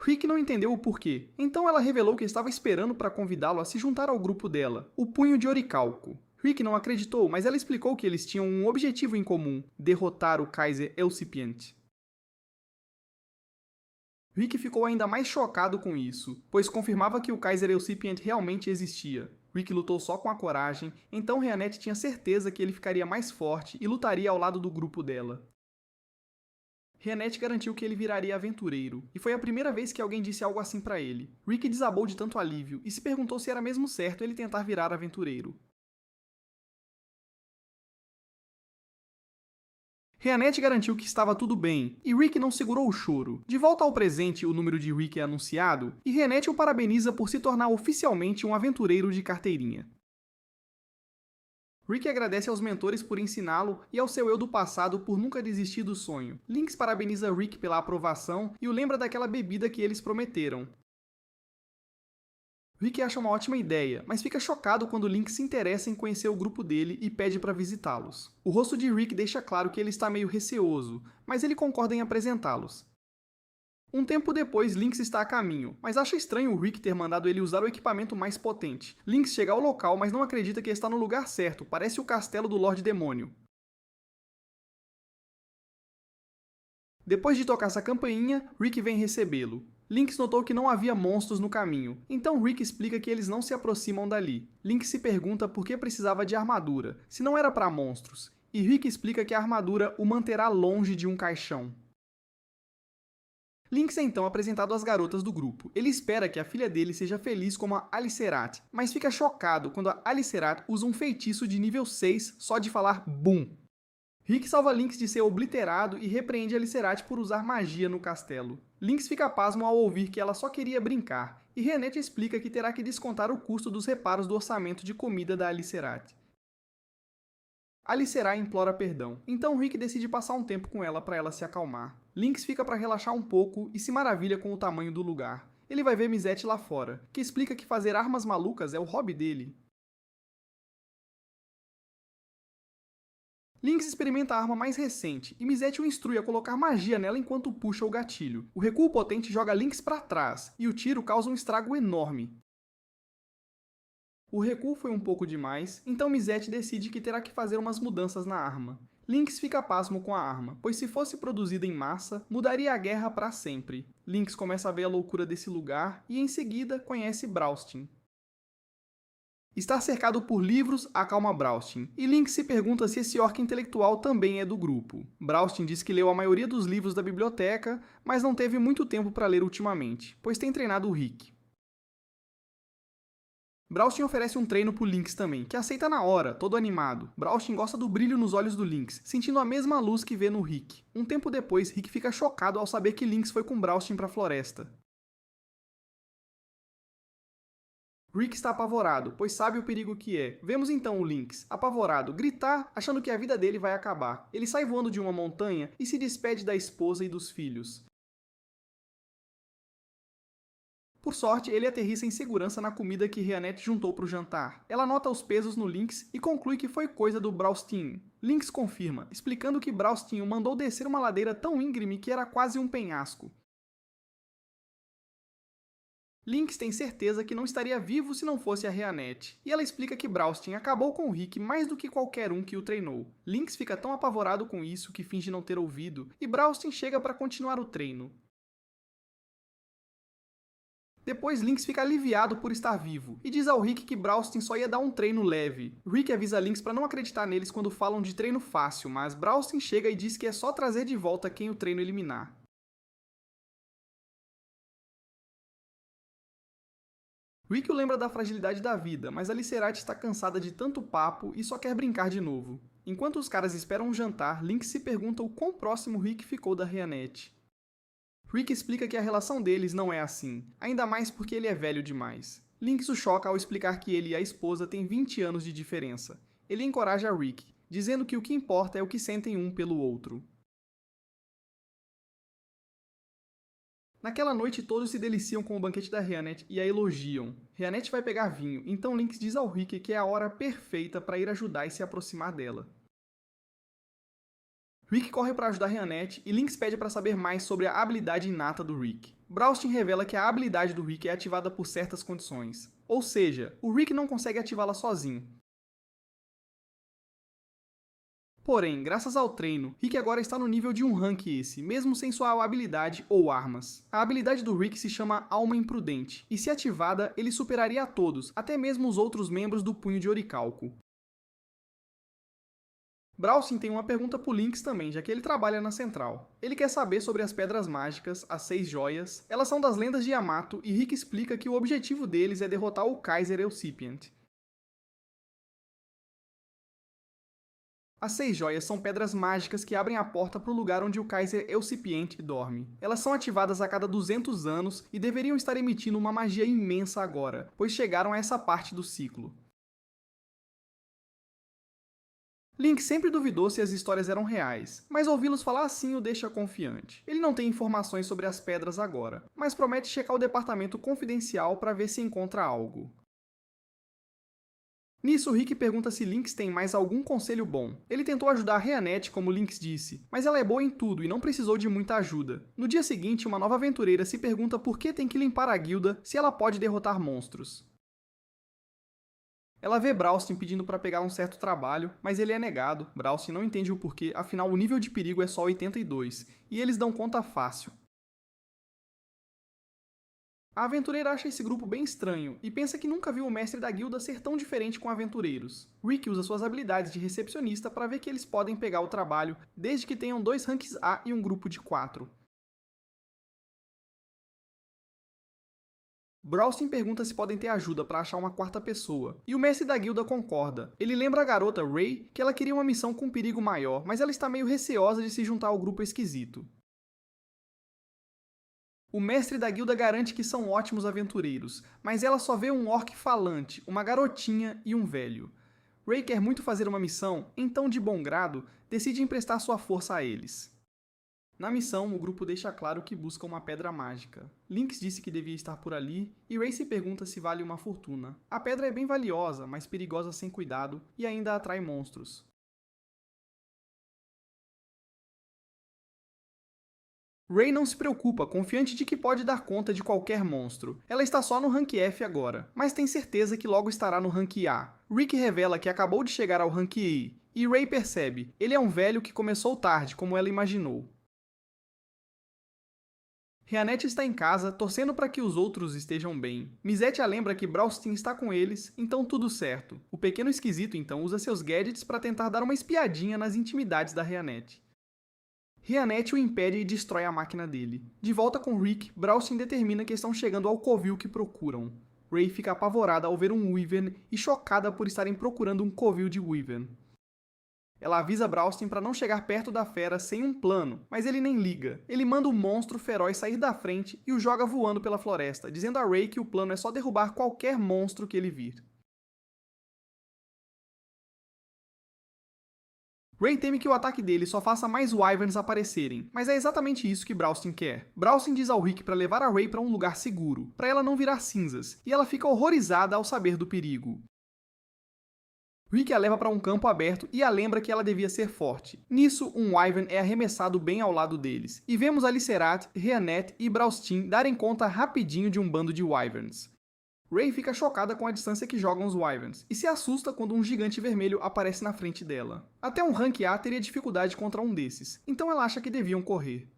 Rick não entendeu o porquê, então ela revelou que estava esperando para convidá-lo a se juntar ao grupo dela, o Punho de Oricalco. Rick não acreditou, mas ela explicou que eles tinham um objetivo em comum: derrotar o Kaiser Elcipient. Rick ficou ainda mais chocado com isso, pois confirmava que o Kaiser Elcipient realmente existia. Rick lutou só com a coragem, então Rhianette tinha certeza que ele ficaria mais forte e lutaria ao lado do grupo dela. Rhianette garantiu que ele viraria aventureiro, e foi a primeira vez que alguém disse algo assim pra ele. Rick desabou de tanto alívio e se perguntou se era mesmo certo ele tentar virar aventureiro. Rhianette garantiu que estava tudo bem, e Rick não segurou o choro. De volta ao presente, o número de Rick é anunciado, e Rhianette o parabeniza por se tornar oficialmente um aventureiro de carteirinha. Rick agradece aos mentores por ensiná-lo e ao seu eu do passado por nunca desistir do sonho. Lynx parabeniza Rick pela aprovação e o lembra daquela bebida que eles prometeram. Rick acha uma ótima ideia, mas fica chocado quando Lynx se interessa em conhecer o grupo dele e pede para visitá-los. O rosto de Rick deixa claro que ele está meio receoso, mas ele concorda em apresentá-los. Um tempo depois, Lynx está a caminho, mas acha estranho o Rick ter mandado ele usar o equipamento mais potente. Lynx chega ao local, mas não acredita que está no lugar certo, parece o castelo do Lorde Demônio. Depois de tocar essa campainha, Rick vem recebê-lo. Lynx notou que não havia monstros no caminho, então Rick explica que eles não se aproximam dali. Lynx se pergunta por que precisava de armadura, se não era para monstros, e Rick explica que a armadura o manterá longe de um caixão. Lynx é então apresentado às garotas do grupo. Ele espera que a filha dele seja feliz como a Alicerat, mas fica chocado quando a Alicerat usa um feitiço de nível 6 só de falar BUM! Rick salva Lynx de ser obliterado e repreende Alicerat por usar magia no castelo. Lynx fica pasmo ao ouvir que ela só queria brincar, e Renet explica que terá que descontar o custo dos reparos do orçamento de comida da Alicerat. Alicerat implora perdão, então Rick decide passar um tempo com ela para ela se acalmar. Lynx fica para relaxar um pouco e se maravilha com o tamanho do lugar. Ele vai ver Mizette lá fora, que explica que fazer armas malucas é o hobby dele. Lynx experimenta a arma mais recente, e Mizette o instrui a colocar magia nela enquanto puxa o gatilho. O recuo potente joga Lynx para trás, e o tiro causa um estrago enorme. O recuo foi um pouco demais, então Mizette decide que terá que fazer umas mudanças na arma. Lynx fica pasmo com a arma, pois se fosse produzida em massa, mudaria a guerra para sempre. Lynx começa a ver a loucura desse lugar, e em seguida conhece Braustin. Estar cercado por livros acalma Braustin, e Lynx se pergunta se esse orc intelectual também é do grupo. Braustin diz que leu a maioria dos livros da biblioteca, mas não teve muito tempo para ler ultimamente, pois tem treinado o Rick. Braustin oferece um treino pro Lynx também, que aceita na hora, todo animado. Braustin gosta do brilho nos olhos do Lynx, sentindo a mesma luz que vê no Rick. Um tempo depois, Rick fica chocado ao saber que Lynx foi com Braustin pra floresta. Rick está apavorado, pois sabe o perigo que é. Vemos então o Lynx, apavorado, gritar, achando que a vida dele vai acabar. Ele sai voando de uma montanha e se despede da esposa e dos filhos. Por sorte, ele aterrissa em segurança na comida que Reanette juntou para o jantar. Ela nota os pesos no Lynx e conclui que foi coisa do Braustin. Lynx confirma, explicando que Braustin o mandou descer uma ladeira tão íngreme que era quase um penhasco. Lynx tem certeza que não estaria vivo se não fosse a Reanette, e ela explica que Braustin acabou com o Rick mais do que qualquer um que o treinou. Lynx fica tão apavorado com isso que finge não ter ouvido, e Braustin chega para continuar o treino. Depois Lynx fica aliviado por estar vivo, e diz ao Rick que Braustin só ia dar um treino leve. Rick avisa Lynx para não acreditar neles quando falam de treino fácil, mas Braustin chega e diz que é só trazer de volta quem o treino eliminar. Rick o lembra da fragilidade da vida, mas Alicerat está cansada de tanto papo e só quer brincar de novo. Enquanto os caras esperam um jantar, Lynx se pergunta o quão próximo Rick ficou da Reanette. Rick explica que a relação deles não é assim, ainda mais porque ele é velho demais. Lynx o choca ao explicar que ele e a esposa têm 20 anos de diferença. Ele encoraja Rick, dizendo que o que importa é o que sentem um pelo outro. Naquela noite, todos se deliciam com o banquete da Reanette e a elogiam. Reanette vai pegar vinho, então Lynx diz ao Rick que é a hora perfeita para ir ajudar e se aproximar dela. Rick corre para ajudar Reanette e Lynx pede para saber mais sobre a habilidade inata do Rick. Braustin revela que a habilidade do Rick é ativada por certas condições. Ou seja, o Rick não consegue ativá-la sozinho. Porém, graças ao treino, Rick agora está no nível de um rank esse, mesmo sem sua habilidade ou armas. A habilidade do Rick se chama Alma Imprudente, e se ativada, ele superaria a todos, até mesmo os outros membros do Punho de Oricalco. Braustin tem uma pergunta pro Lynx também, já que ele trabalha na central. Ele quer saber sobre as pedras mágicas, as 6 joias. Elas são das lendas de Yamato e Rick explica que o objetivo deles é derrotar o Kaiser Elcipient. As 6 joias são pedras mágicas que abrem a porta para o lugar onde o Kaiser Elcipient dorme. Elas são ativadas a cada 200 anos e deveriam estar emitindo uma magia imensa agora, pois chegaram a essa parte do ciclo. Lynx sempre duvidou se as histórias eram reais, mas ouvi-los falar assim o deixa confiante. Ele não tem informações sobre as pedras agora, mas promete checar o departamento confidencial para ver se encontra algo. Nisso, Rick pergunta se Lynx tem mais algum conselho bom. Ele tentou ajudar a Reanette, como Lynx disse, mas ela é boa em tudo e não precisou de muita ajuda. No dia seguinte, uma nova aventureira se pergunta por que tem que limpar a guilda se ela pode derrotar monstros. Ela vê Braustin pedindo para pegar um certo trabalho, mas ele é negado. Braustin não entende o porquê, afinal o nível de perigo é só 82, e eles dão conta fácil. A aventureira acha esse grupo bem estranho e pensa que nunca viu o mestre da guilda ser tão diferente com aventureiros. Rick usa suas habilidades de recepcionista para ver que eles podem pegar o trabalho desde que tenham 2 ranks A e um grupo de 4. Browstin pergunta se podem ter ajuda para achar uma quarta pessoa, e o mestre da guilda concorda. Ele lembra a garota Ray que ela queria uma missão com um perigo maior, mas ela está meio receosa de se juntar ao grupo esquisito. O mestre da guilda garante que são ótimos aventureiros, mas ela só vê um orc falante, uma garotinha e um velho. Ray quer muito fazer uma missão, então de bom grado, decide emprestar sua força a eles. Na missão, o grupo deixa claro que busca uma pedra mágica. Lynx disse que devia estar por ali, e Ray se pergunta se vale uma fortuna. A pedra é bem valiosa, mas perigosa sem cuidado, e ainda atrai monstros. Ray não se preocupa, confiante de que pode dar conta de qualquer monstro. Ela está só no rank F agora, mas tem certeza que logo estará no rank A. Rick revela que acabou de chegar ao rank E, e Ray percebe, ele é um velho que começou tarde, como ela imaginou. Rhianette está em casa, torcendo para que os outros estejam bem. Mizette a lembra que Browstin está com eles, então tudo certo. O pequeno esquisito então usa seus gadgets para tentar dar uma espiadinha nas intimidades da Rhianette. Rhianette o impede e destrói a máquina dele. De volta com Rick, Browstin determina que estão chegando ao covil que procuram. Ray fica apavorada ao ver um Wyvern e chocada por estarem procurando um covil de Wyvern. Ela avisa Browstin para não chegar perto da fera sem um plano, mas ele nem liga. Ele manda o monstro feroz sair da frente e o joga voando pela floresta, dizendo a Ray que o plano é só derrubar qualquer monstro que ele vir. Ray teme que o ataque dele só faça mais Wyverns aparecerem, mas é exatamente isso que Browstin quer. Browstin diz ao Rick para levar a Ray para um lugar seguro, para ela não virar cinzas, e ela fica horrorizada ao saber do perigo. Rick a leva para um campo aberto e a lembra que ela devia ser forte. Nisso, um Wyvern é arremessado bem ao lado deles, e vemos Alicerat, Rhianette e Browstin darem conta rapidinho de um bando de Wyverns. Ray fica chocada com a distância que jogam os Wyverns, e se assusta quando um gigante vermelho aparece na frente dela. Até um rank A teria dificuldade contra um desses, então ela acha que deviam correr.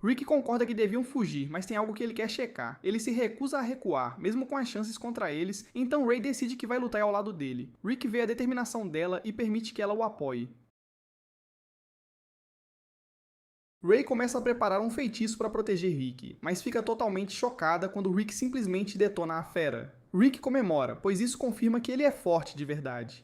Rick concorda que deviam fugir, mas tem algo que ele quer checar. Ele se recusa a recuar, mesmo com as chances contra eles, então Ray decide que vai lutar ao lado dele. Rick vê a determinação dela e permite que ela o apoie. Ray começa a preparar um feitiço para proteger Rick, mas fica totalmente chocada quando Rick simplesmente detona a fera. Rick comemora, pois isso confirma que ele é forte de verdade.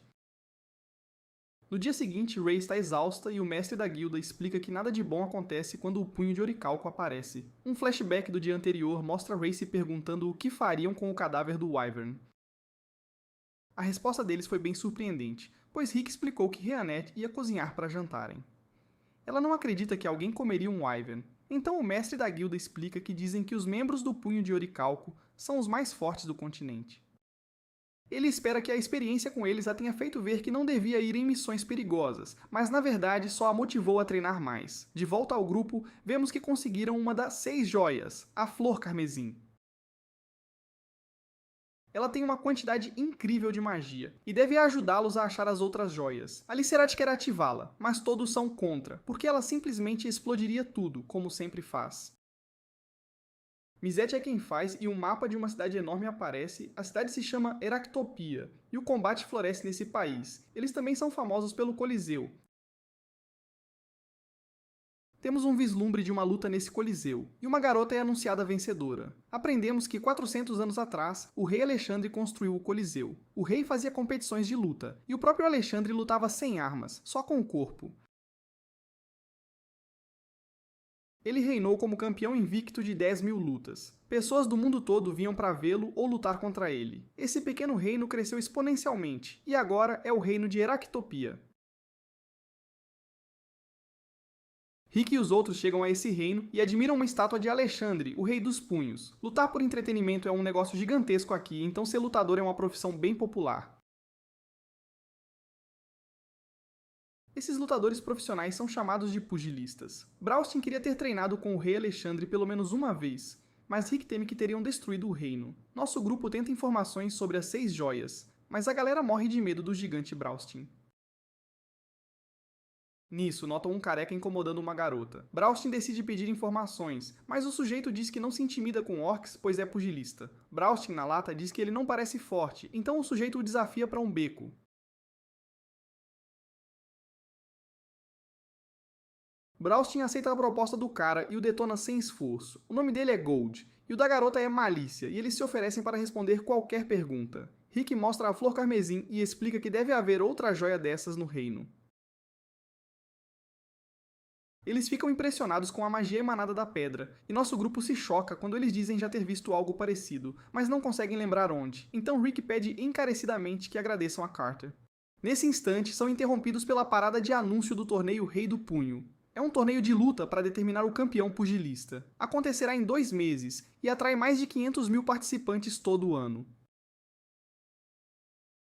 No dia seguinte, Ray está exausta e o mestre da guilda explica que nada de bom acontece quando o punho de oricalco aparece. Um flashback do dia anterior mostra Ray se perguntando o que fariam com o cadáver do Wyvern. A resposta deles foi bem surpreendente, pois Rick explicou que Rhianette ia cozinhar para jantarem. Ela não acredita que alguém comeria um Wyvern, então o mestre da guilda explica que dizem que os membros do punho de oricalco são os mais fortes do continente. Ele espera que a experiência com eles a tenha feito ver que não devia ir em missões perigosas, mas na verdade só a motivou a treinar mais. De volta ao grupo, vemos que conseguiram uma das 6 joias, a Flor Carmesim. Ela tem uma quantidade incrível de magia, e deve ajudá-los a achar as outras joias. Alicerat quer ativá-la, mas todos são contra, porque ela simplesmente explodiria tudo, como sempre faz. Mizette é quem faz e um mapa de uma cidade enorme aparece. A cidade se chama Heractopia, e o combate floresce nesse país. Eles também são famosos pelo Coliseu. Temos um vislumbre de uma luta nesse Coliseu, e uma garota é anunciada vencedora. Aprendemos que 400 anos atrás, o rei Alexandre construiu o Coliseu. O rei fazia competições de luta, e o próprio Alexandre lutava sem armas, só com o corpo. Ele reinou como campeão invicto de 10.000 lutas. Pessoas do mundo todo vinham para vê-lo ou lutar contra ele. Esse pequeno reino cresceu exponencialmente, e agora é o reino de Heractopia. Rick e os outros chegam a esse reino e admiram uma estátua de Alexandre, o rei dos punhos. Lutar por entretenimento é um negócio gigantesco aqui, então ser lutador é uma profissão bem popular. Esses lutadores profissionais são chamados de pugilistas. Browstin queria ter treinado com o rei Alexandre pelo menos uma vez, mas Rick teme que teriam destruído o reino. Nosso grupo tenta informações sobre as 6 joias, mas a galera morre de medo do gigante Browstin. Nisso, notam um careca incomodando uma garota. Braustin decide pedir informações, mas o sujeito diz que não se intimida com orcs, pois é pugilista. Braustin, na lata, diz que ele não parece forte, então o sujeito o desafia para um beco. Braustin aceita a proposta do cara e o detona sem esforço. O nome dele é Gold, e o da garota é Malícia, e eles se oferecem para responder qualquer pergunta. Rick mostra a flor carmesim e explica que deve haver outra joia dessas no reino. Eles ficam impressionados com a magia emanada da pedra, e nosso grupo se choca quando eles dizem já ter visto algo parecido, mas não conseguem lembrar onde. Então Rick pede encarecidamente que agradeçam a Carter. Nesse instante, são interrompidos pela parada de anúncio do torneio Rei do Punho. É um torneio de luta para determinar o campeão pugilista. Acontecerá em 2 meses e atrai mais de 500 mil participantes todo ano.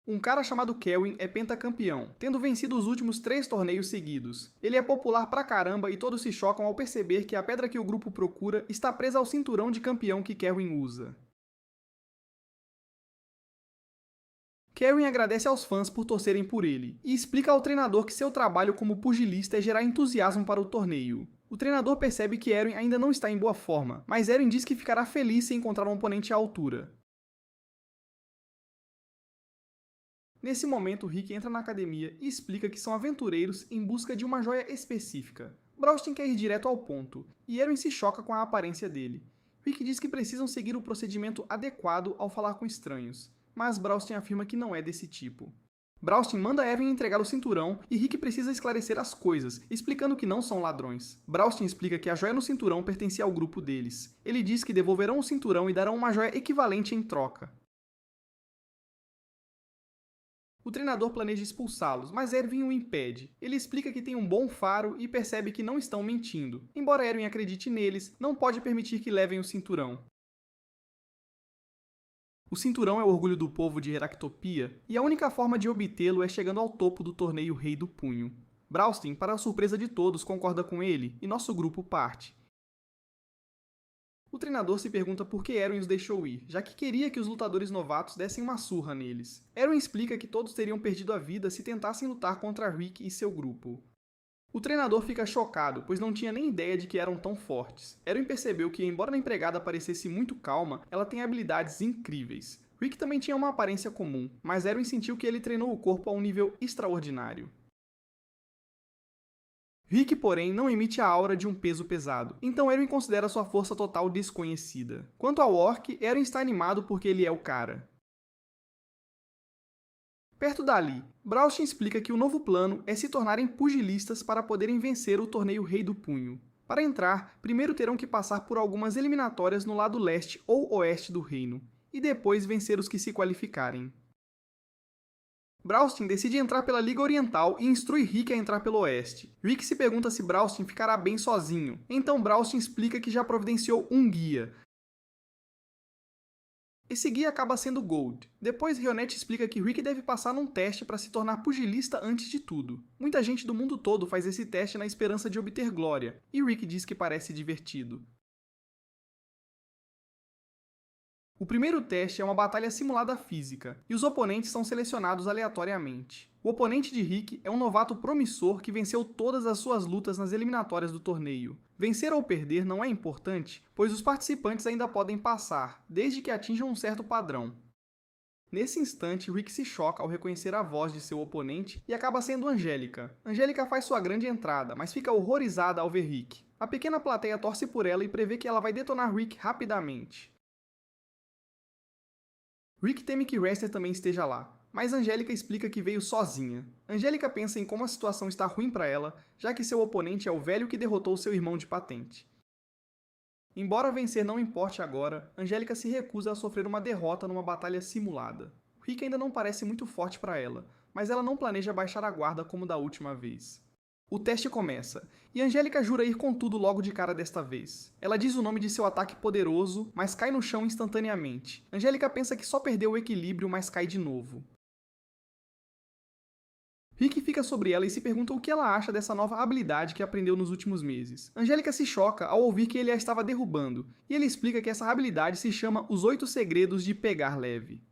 Um cara chamado Kelvin é pentacampeão, tendo vencido os últimos 3 torneios seguidos. Ele é popular pra caramba e todos se chocam ao perceber que a pedra que o grupo procura está presa ao cinturão de campeão que Kelvin usa. Kelvin agradece aos fãs por torcerem por ele, e explica ao treinador que seu trabalho como pugilista é gerar entusiasmo para o torneio. O treinador percebe que Eren ainda não está em boa forma, mas Eren diz que ficará feliz se encontrar um oponente à altura. Nesse momento, Rick entra na academia e explica que são aventureiros em busca de uma joia específica. Braustin quer ir direto ao ponto, e Eren se choca com a aparência dele. Rick diz que precisam seguir o procedimento adequado ao falar com estranhos, mas Braustin afirma que não é desse tipo. Braustin manda Eren entregar o cinturão e Rick precisa esclarecer as coisas, explicando que não são ladrões. Braustin explica que a joia no cinturão pertencia ao grupo deles. Ele diz que devolverão o cinturão e darão uma joia equivalente em troca. O treinador planeja expulsá-los, mas Erwin o impede. Ele explica que tem um bom faro e percebe que não estão mentindo. Embora Erwin acredite neles, não pode permitir que levem o cinturão. O cinturão é o orgulho do povo de Heractopia, e a única forma de obtê-lo é chegando ao topo do torneio Rei do Punho. Braustin, para a surpresa de todos, concorda com ele, e nosso grupo parte. O treinador se pergunta por que Eren os deixou ir, já que queria que os lutadores novatos dessem uma surra neles. Eren explica que todos teriam perdido a vida se tentassem lutar contra Rick e seu grupo. O treinador fica chocado, pois não tinha nem ideia de que eram tão fortes. Eren percebeu que, embora a empregada parecesse muito calma, ela tem habilidades incríveis. Rick também tinha uma aparência comum, mas Eren sentiu que ele treinou o corpo a um nível extraordinário. Rick, porém, não emite a aura de um peso pesado, então Eren considera sua força total desconhecida. Quanto ao Orc, Eren está animado porque ele é o cara. Perto dali, Braustin explica que o novo plano é se tornarem pugilistas para poderem vencer o torneio Rei do Punho. Para entrar, primeiro terão que passar por algumas eliminatórias no lado leste ou oeste do reino, e depois vencer os que se qualificarem. Braustin decide entrar pela Liga Oriental e instrui Rick a entrar pelo Oeste. Rick se pergunta se Braustin ficará bem sozinho, então Braustin explica que já providenciou um guia. Esse guia acaba sendo Gold. Depois, Rionette explica que Rick deve passar num teste para se tornar pugilista antes de tudo. Muita gente do mundo todo faz esse teste na esperança de obter glória, e Rick diz que parece divertido. O primeiro teste é uma batalha simulada física, e os oponentes são selecionados aleatoriamente. O oponente de Rick é um novato promissor que venceu todas as suas lutas nas eliminatórias do torneio. Vencer ou perder não é importante, pois os participantes ainda podem passar, desde que atinjam um certo padrão. Nesse instante, Rick se choca ao reconhecer a voz de seu oponente e acaba sendo Angélica. Angélica faz sua grande entrada, mas fica horrorizada ao ver Rick. A pequena plateia torce por ela e prevê que ela vai detonar Rick rapidamente. Rick teme que Rester também esteja lá, mas Angélica explica que veio sozinha. Angélica pensa em como a situação está ruim para ela, já que seu oponente é o velho que derrotou seu irmão de patente. Embora vencer não importe agora, Angélica se recusa a sofrer uma derrota numa batalha simulada. Rick ainda não parece muito forte para ela, mas ela não planeja baixar a guarda como da última vez. O teste começa, e Angélica jura ir com tudo logo de cara desta vez. Ela diz o nome de seu ataque poderoso, mas cai no chão instantaneamente. Angélica pensa que só perdeu o equilíbrio, mas cai de novo. Rick fica sobre ela e se pergunta o que ela acha dessa nova habilidade que aprendeu nos últimos meses. Angélica se choca ao ouvir que ele a estava derrubando, e ele explica que essa habilidade se chama Os 8 Segredos de Pegar Leve.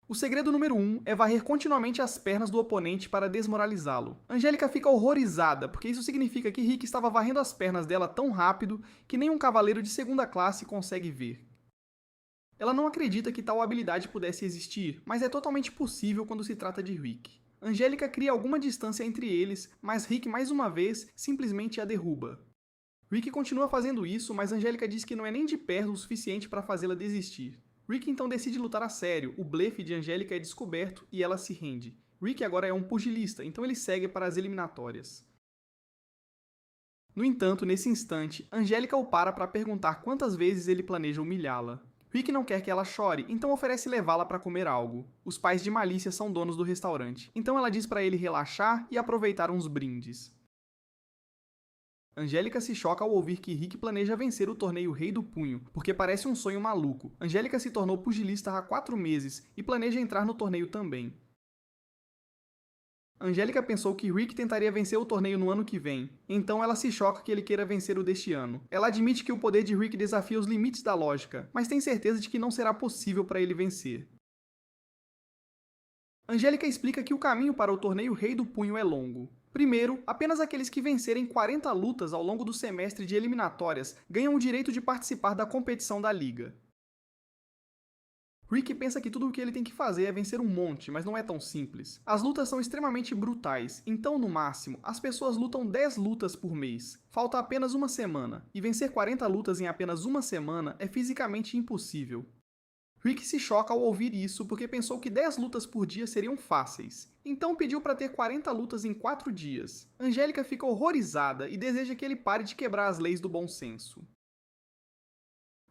O segredo número 1 é varrer continuamente as pernas do oponente para desmoralizá-lo. Angélica fica horrorizada, porque isso significa que Rick estava varrendo as pernas dela tão rápido que nem um cavaleiro de segunda classe consegue ver. Ela não acredita que tal habilidade pudesse existir, mas é totalmente possível quando se trata de Rick. Angélica cria alguma distância entre eles, mas Rick mais uma vez simplesmente a derruba. Rick continua fazendo isso, mas Angélica diz que não é nem de perto o suficiente para fazê-la desistir. Rick então decide lutar a sério, o blefe de Angélica é descoberto e ela se rende. Rick agora é um pugilista, então ele segue para as eliminatórias. No entanto, nesse instante, Angélica o para perguntar quantas vezes ele planeja humilhá-la. Rick não quer que ela chore, então oferece levá-la para comer algo. Os pais de Malícia são donos do restaurante, então ela diz para ele relaxar e aproveitar uns brindes. Angélica se choca ao ouvir que Rick planeja vencer o torneio Rei do Punho, porque parece um sonho maluco. Angélica se tornou pugilista há 4 meses e planeja entrar no torneio também. Angélica pensou que Rick tentaria vencer o torneio no ano que vem, então ela se choca que ele queira vencer o deste ano. Ela admite que o poder de Rick desafia os limites da lógica, mas tem certeza de que não será possível para ele vencer. Angélica explica que o caminho para o torneio Rei do Punho é longo. Primeiro, apenas aqueles que vencerem 40 lutas ao longo do semestre de eliminatórias ganham o direito de participar da competição da liga. Rick pensa que tudo o que ele tem que fazer é vencer um monte, mas não é tão simples. As lutas são extremamente brutais, então no máximo, as pessoas lutam 10 lutas por mês. Falta apenas uma semana, e vencer 40 lutas em apenas uma semana é fisicamente impossível. Rick se choca ao ouvir isso porque pensou que 10 lutas por dia seriam fáceis. Então pediu para ter 40 lutas em 4 dias. Angélica fica horrorizada e deseja que ele pare de quebrar as leis do bom senso.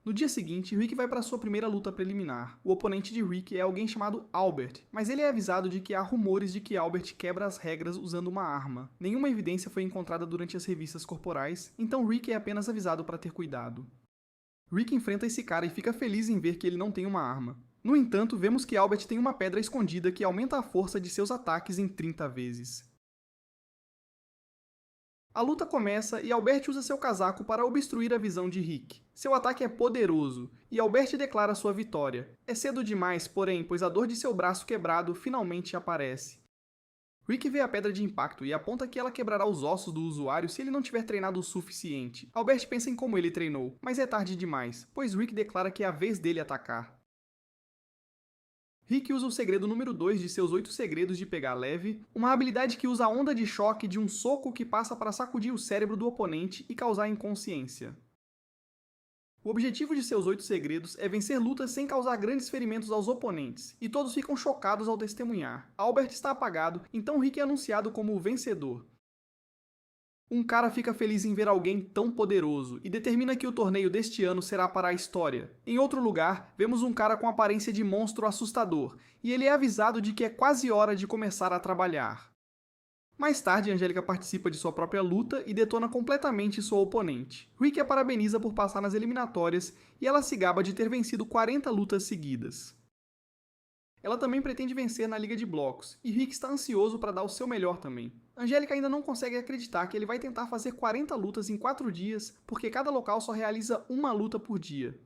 No dia seguinte, Rick vai para sua primeira luta preliminar. O oponente de Rick é alguém chamado Albert, mas ele é avisado de que há rumores de que Albert quebra as regras usando uma arma. Nenhuma evidência foi encontrada durante as revistas corporais, então Rick é apenas avisado para ter cuidado. Rick enfrenta esse cara e fica feliz em ver que ele não tem uma arma. No entanto, vemos que Albert tem uma pedra escondida que aumenta a força de seus ataques em 30 vezes. A luta começa e Albert usa seu casaco para obstruir a visão de Rick. Seu ataque é poderoso, e Albert declara sua vitória. É cedo demais, porém, pois a dor de seu braço quebrado finalmente aparece. Rick vê a pedra de impacto e aponta que ela quebrará os ossos do usuário se ele não tiver treinado o suficiente. Albert pensa em como ele treinou, mas é tarde demais, pois Rick declara que é a vez dele atacar. Rick usa o segredo número 2 de seus 8 segredos de pegar leve, uma habilidade que usa a onda de choque de um soco que passa para sacudir o cérebro do oponente e causar inconsciência. O objetivo de seus 8 segredos é vencer lutas sem causar grandes ferimentos aos oponentes, e todos ficam chocados ao testemunhar. Albert está apagado, então Rick é anunciado como o vencedor. Um cara fica feliz em ver alguém tão poderoso e determina que o torneio deste ano será para a história. Em outro lugar, vemos um cara com aparência de monstro assustador, e ele é avisado de que é quase hora de começar a trabalhar. Mais tarde, Angélica participa de sua própria luta e detona completamente sua oponente. Rick a parabeniza por passar nas eliminatórias e ela se gaba de ter vencido 40 lutas seguidas. Ela também pretende vencer na Liga de Blocos, e Rick está ansioso para dar o seu melhor também. Angélica ainda não consegue acreditar que ele vai tentar fazer 40 lutas em 4 dias, porque cada local só realiza uma luta por dia.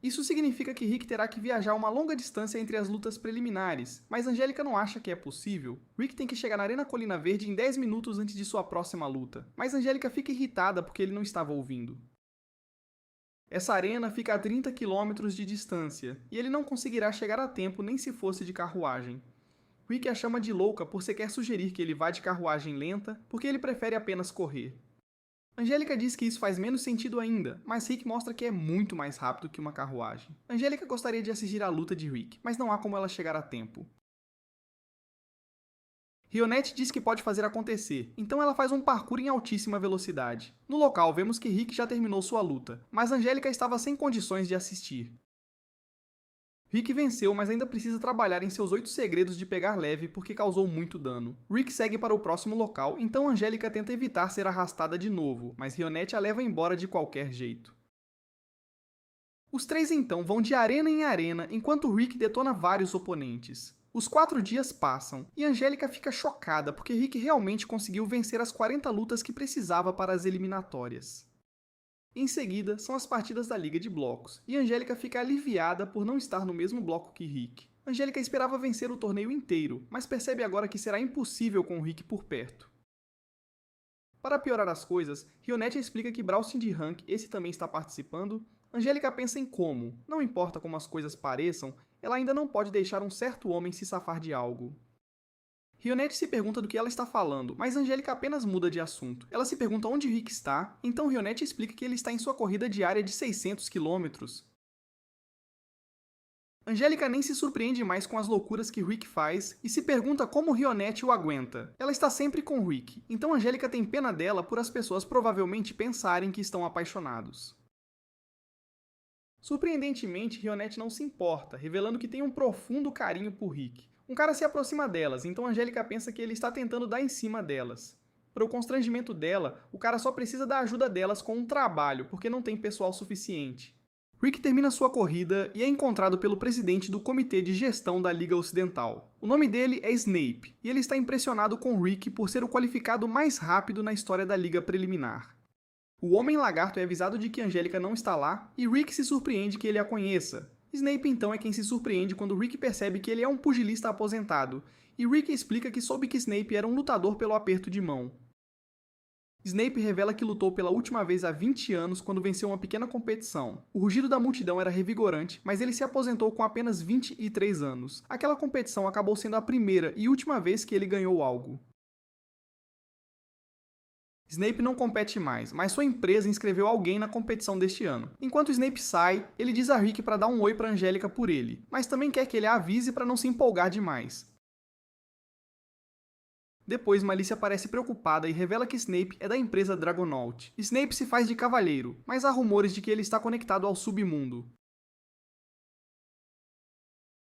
Isso significa que Rick terá que viajar uma longa distância entre as lutas preliminares, mas Angélica não acha que é possível. Rick tem que chegar na Arena Colina Verde em 10 minutos antes de sua próxima luta, mas Angélica fica irritada porque ele não estava ouvindo. Essa arena fica a 30 km de distância, e ele não conseguirá chegar a tempo nem se fosse de carruagem. Rick a chama de louca por sequer sugerir que ele vá de carruagem lenta, porque ele prefere apenas correr. Angélica diz que isso faz menos sentido ainda, mas Rick mostra que é muito mais rápido que uma carruagem. Angélica gostaria de assistir à luta de Rick, mas não há como ela chegar a tempo. Rionette diz que pode fazer acontecer, então ela faz um parkour em altíssima velocidade. No local, vemos que Rick já terminou sua luta, mas Angélica estava sem condições de assistir. Rick venceu, mas ainda precisa trabalhar em seus 8 segredos de pegar leve porque causou muito dano. Rick segue para o próximo local, então Angélica tenta evitar ser arrastada de novo, mas Rionette a leva embora de qualquer jeito. Os 3 então vão de arena em arena enquanto Rick detona vários oponentes. Os 4 dias passam, e Angélica fica chocada porque Rick realmente conseguiu vencer as 40 lutas que precisava para as eliminatórias. Em seguida, são as partidas da Liga de Blocos, e Angélica fica aliviada por não estar no mesmo bloco que Rick. Angélica esperava vencer o torneio inteiro, mas percebe agora que será impossível com o Rick por perto. Para piorar as coisas, Rionette explica que Braustin de Rank, esse também está participando. Angélica pensa em como, não importa como as coisas pareçam, ela ainda não pode deixar um certo homem se safar de algo. Rionette se pergunta do que ela está falando, mas Angélica apenas muda de assunto. Ela se pergunta onde Rick está, então Rionette explica que ele está em sua corrida diária de 600 km. Angélica nem se surpreende mais com as loucuras que Rick faz e se pergunta como Rionette o aguenta. Ela está sempre com Rick, então Angélica tem pena dela por as pessoas provavelmente pensarem que estão apaixonados. Surpreendentemente, Rionette não se importa, revelando que tem um profundo carinho por Rick. Um cara se aproxima delas, então Angélica pensa que ele está tentando dar em cima delas. Para o constrangimento dela, o cara só precisa da ajuda delas com um trabalho, porque não tem pessoal suficiente. Rick termina sua corrida e é encontrado pelo presidente do Comitê de Gestão da Liga Ocidental. O nome dele é Snape, e ele está impressionado com Rick por ser o qualificado mais rápido na história da Liga Preliminar. O Homem-Lagarto é avisado de que Angélica não está lá, e Rick se surpreende que ele a conheça. Snape então é quem se surpreende quando Rick percebe que ele é um pugilista aposentado, e Rick explica que soube que Snape era um lutador pelo aperto de mão. Snape revela que lutou pela última vez há 20 anos quando venceu uma pequena competição. O rugido da multidão era revigorante, mas ele se aposentou com apenas 23 anos. Aquela competição acabou sendo a primeira e última vez que ele ganhou algo. Snape não compete mais, mas sua empresa inscreveu alguém na competição deste ano. Enquanto Snape sai, ele diz a Rick para dar um oi para Angélica por ele, mas também quer que ele a avise para não se empolgar demais. Depois, Malícia parece preocupada e revela que Snape é da empresa Dragonaut. Snape se faz de cavalheiro, mas há rumores de que ele está conectado ao submundo.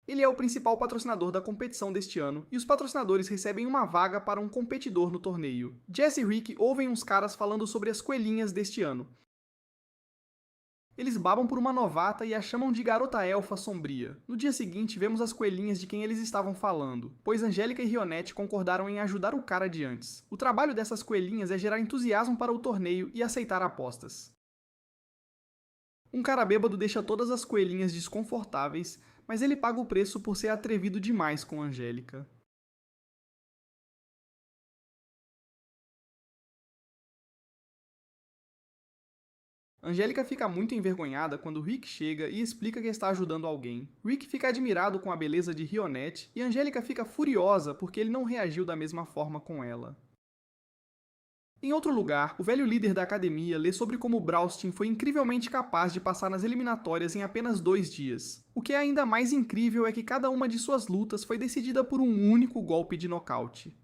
Ele é o principal patrocinador da competição deste ano, e os patrocinadores recebem uma vaga para um competidor no torneio. Jess e Rick ouvem uns caras falando sobre as coelhinhas deste ano. Eles babam por uma novata e a chamam de garota elfa sombria. No dia seguinte, vemos as coelhinhas de quem eles estavam falando, pois Angélica e Rionette concordaram em ajudar o cara de antes. O trabalho dessas coelhinhas é gerar entusiasmo para o torneio e aceitar apostas. Um cara bêbado deixa todas as coelhinhas desconfortáveis, mas ele paga o preço por ser atrevido demais com Angélica. Angélica fica muito envergonhada quando Rick chega e explica que está ajudando alguém. Rick fica admirado com a beleza de Rionette e Angélica fica furiosa porque ele não reagiu da mesma forma com ela. Em outro lugar, o velho líder da academia lê sobre como Braustin foi incrivelmente capaz de passar nas eliminatórias em apenas 2 dias. O que é ainda mais incrível é que cada uma de suas lutas foi decidida por um único golpe de nocaute.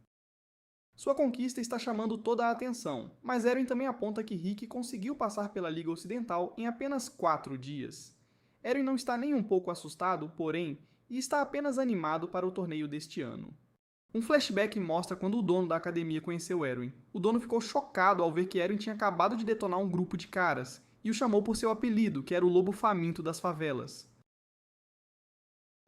Sua conquista está chamando toda a atenção, mas Erwin também aponta que Rick conseguiu passar pela Liga Ocidental em apenas 4 dias. Erwin não está nem um pouco assustado, porém, e está apenas animado para o torneio deste ano. Um flashback mostra quando o dono da academia conheceu Erwin. O dono ficou chocado ao ver que Erwin tinha acabado de detonar um grupo de caras, e o chamou por seu apelido, que era o Lobo Faminto das Favelas.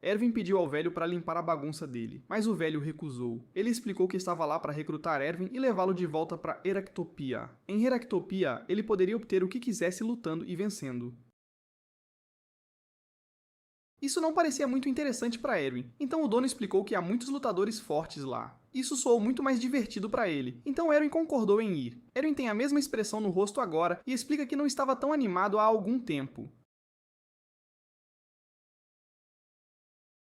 Erwin pediu ao velho para limpar a bagunça dele, mas o velho recusou. Ele explicou que estava lá para recrutar Erwin e levá-lo de volta para Heractopia. Em Heractopia, ele poderia obter o que quisesse lutando e vencendo. Isso não parecia muito interessante para Erwin, então o dono explicou que há muitos lutadores fortes lá. Isso soou muito mais divertido para ele, então Erwin concordou em ir. Erwin tem a mesma expressão no rosto agora e explica que não estava tão animado há algum tempo.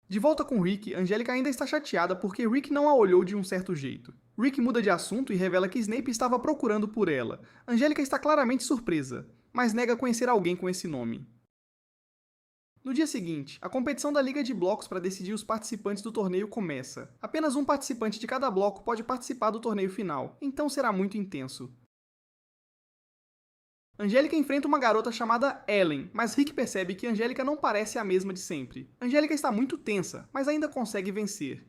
De volta com Rick, Angélica ainda está chateada porque Rick não a olhou de um certo jeito. Rick muda de assunto e revela que Snape estava procurando por ela. Angélica está claramente surpresa, mas nega conhecer alguém com esse nome. No dia seguinte, a competição da Liga de Blocos para decidir os participantes do torneio começa. Apenas um participante de cada bloco pode participar do torneio final, então será muito intenso. Angélica enfrenta uma garota chamada Ellen, mas Rick percebe que Angélica não parece a mesma de sempre. Angélica está muito tensa, mas ainda consegue vencer.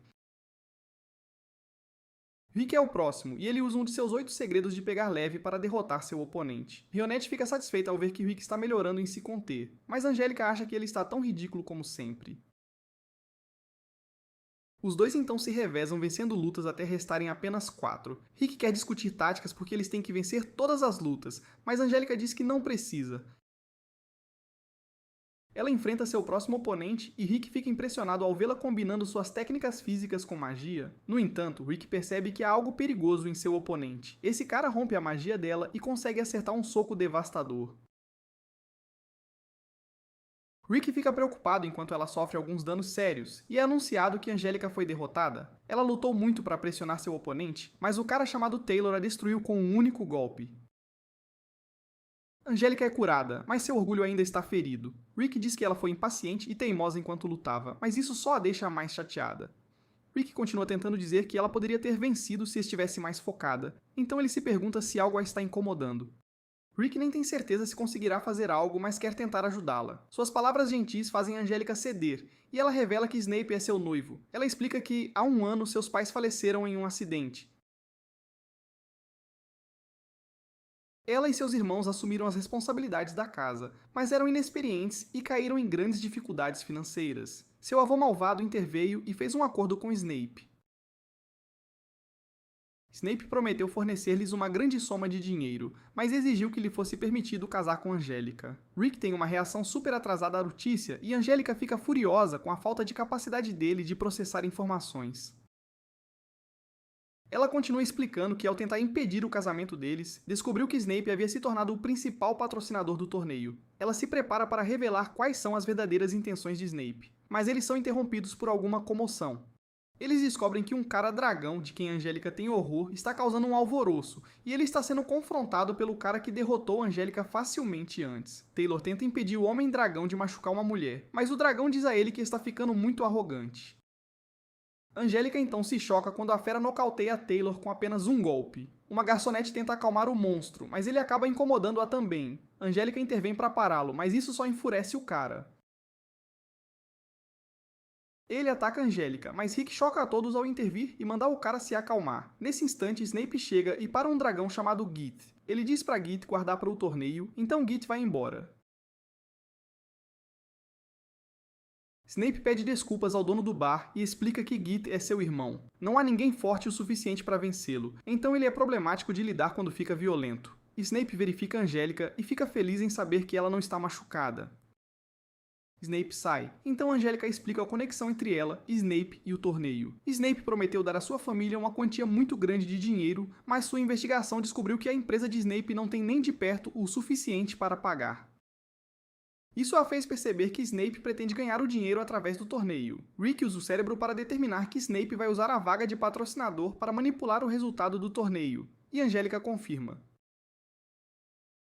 Rick é o próximo, e ele usa um de seus 8 segredos de pegar leve para derrotar seu oponente. Rionette fica satisfeita ao ver que Rick está melhorando em se conter, mas Angélica acha que ele está tão ridículo como sempre. Os dois então se revezam vencendo lutas até restarem apenas 4. Rick quer discutir táticas porque eles têm que vencer todas as lutas, mas Angélica diz que não precisa. Ela enfrenta seu próximo oponente e Rick fica impressionado ao vê-la combinando suas técnicas físicas com magia. No entanto, Rick percebe que há algo perigoso em seu oponente. Esse cara rompe a magia dela e consegue acertar um soco devastador. Rick fica preocupado enquanto ela sofre alguns danos sérios, e é anunciado que Angélica foi derrotada. Ela lutou muito para pressionar seu oponente, mas o cara chamado Taylor a destruiu com um único golpe. Angélica é curada, mas seu orgulho ainda está ferido. Rick diz que ela foi impaciente e teimosa enquanto lutava, mas isso só a deixa mais chateada. Rick continua tentando dizer que ela poderia ter vencido se estivesse mais focada, então ele se pergunta se algo a está incomodando. Rick nem tem certeza se conseguirá fazer algo, mas quer tentar ajudá-la. Suas palavras gentis fazem Angélica ceder, e ela revela que Snape é seu noivo. Ela explica que, há um ano, seus pais faleceram em um acidente. Ela e seus irmãos assumiram as responsabilidades da casa, mas eram inexperientes e caíram em grandes dificuldades financeiras. Seu avô malvado interveio e fez um acordo com Snape. Snape prometeu fornecer-lhes uma grande soma de dinheiro, mas exigiu que lhe fosse permitido casar com Angélica. Rick tem uma reação super atrasada à notícia e Angélica fica furiosa com a falta de capacidade dele de processar informações. Ela continua explicando que, ao tentar impedir o casamento deles, descobriu que Snape havia se tornado o principal patrocinador do torneio. Ela se prepara para revelar quais são as verdadeiras intenções de Snape, mas eles são interrompidos por alguma comoção. Eles descobrem que um cara dragão, de quem Angélica tem horror, está causando um alvoroço, e ele está sendo confrontado pelo cara que derrotou Angélica facilmente antes. Taylor tenta impedir o Homem-Dragão de machucar uma mulher, mas o dragão diz a ele que está ficando muito arrogante. Angélica então se choca quando a fera nocauteia Taylor com apenas um golpe. Uma garçonete tenta acalmar o monstro, mas ele acaba incomodando-a também. Angélica intervém para pará-lo, mas isso só enfurece o cara. Ele ataca Angélica, mas Rick choca a todos ao intervir e mandar o cara se acalmar. Nesse instante, Snape chega e para um dragão chamado Git. Ele diz para Git guardar para o torneio, então Git vai embora. Snape pede desculpas ao dono do bar e explica que Git é seu irmão. Não há ninguém forte o suficiente para vencê-lo, então ele é problemático de lidar quando fica violento. Snape verifica Angélica e fica feliz em saber que ela não está machucada. Snape sai, então Angélica explica a conexão entre ela, Snape e o torneio. Snape prometeu dar à sua família uma quantia muito grande de dinheiro, mas sua investigação descobriu que a empresa de Snape não tem nem de perto o suficiente para pagar. Isso a fez perceber que Snape pretende ganhar o dinheiro através do torneio. Rick usa o cérebro para determinar que Snape vai usar a vaga de patrocinador para manipular o resultado do torneio, e Angélica confirma.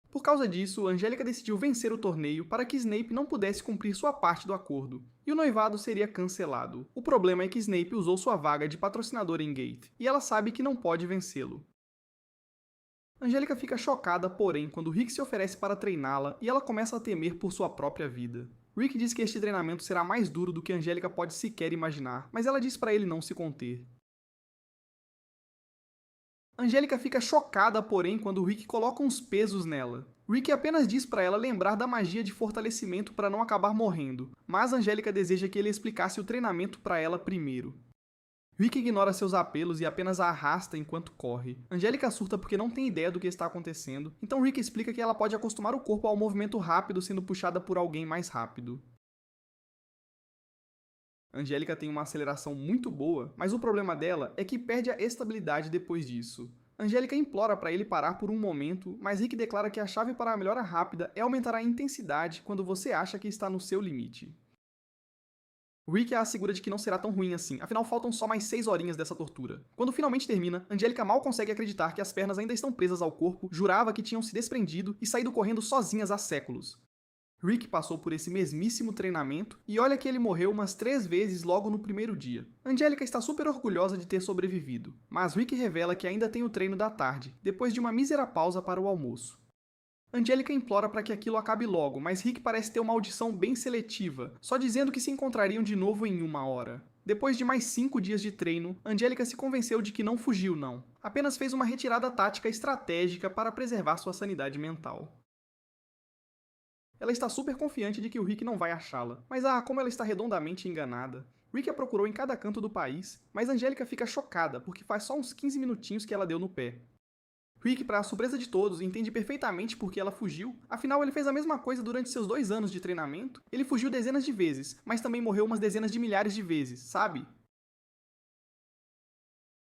Por causa disso, Angélica decidiu vencer o torneio para que Snape não pudesse cumprir sua parte do acordo, e o noivado seria cancelado. O problema é que Snape usou sua vaga de patrocinador em Gate, e ela sabe que não pode vencê-lo. Angélica fica chocada, porém, quando Rick se oferece para treiná-la e ela começa a temer por sua própria vida. Rick diz que este treinamento será mais duro do que Angélica pode sequer imaginar, mas ela diz para ele não se conter. Angélica fica chocada, porém, quando Rick coloca uns pesos nela. Rick apenas diz para ela lembrar da magia de fortalecimento para não acabar morrendo, mas Angélica deseja que ele explicasse o treinamento para ela primeiro. Rick ignora seus apelos e apenas a arrasta enquanto corre. Angélica surta porque não tem ideia do que está acontecendo, então Rick explica que ela pode acostumar o corpo ao movimento rápido sendo puxada por alguém mais rápido. Angélica tem uma aceleração muito boa, mas o problema dela é que perde a estabilidade depois disso. Angélica implora para ele parar por um momento, mas Rick declara que a chave para a melhora rápida é aumentar a intensidade quando você acha que está no seu limite. Rick a assegura de que não será tão ruim assim, afinal faltam só mais 6 horinhas dessa tortura. Quando finalmente termina, Angélica mal consegue acreditar que as pernas ainda estão presas ao corpo, jurava que tinham se desprendido e saído correndo sozinhas há séculos. Rick passou por esse mesmíssimo treinamento e olha que ele morreu umas 3 vezes logo no primeiro dia. Angélica está super orgulhosa de ter sobrevivido, mas Rick revela que ainda tem o treino da tarde, depois de uma mísera pausa para o almoço. Angélica implora para que aquilo acabe logo, mas Rick parece ter uma audição bem seletiva, só dizendo que se encontrariam de novo em 1 hora. Depois de mais 5 dias de treino, Angélica se convenceu de que não fugiu não, apenas fez uma retirada tática estratégica para preservar sua sanidade mental. Ela está super confiante de que o Rick não vai achá-la, mas como ela está redondamente enganada. Rick a procurou em cada canto do país, mas Angélica fica chocada porque faz só uns 15 minutinhos que ela deu no pé. Rick, para a surpresa de todos, entende perfeitamente por que ela fugiu, afinal ele fez a mesma coisa durante seus 2 anos de treinamento. Ele fugiu dezenas de vezes, mas também morreu umas dezenas de milhares de vezes, sabe?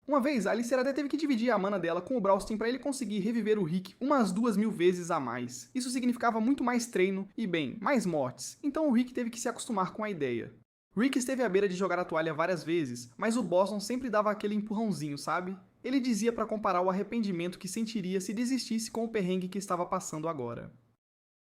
Uma vez, a Alice até teve que dividir a mana dela com o Braustin para ele conseguir reviver o Rick umas 2.000 vezes a mais. Isso significava muito mais treino e, bem, mais mortes, então o Rick teve que se acostumar com a ideia. Rick esteve à beira de jogar a toalha várias vezes, mas o Boston sempre dava aquele empurrãozinho, sabe? Ele dizia para comparar o arrependimento que sentiria se desistisse com o perrengue que estava passando agora.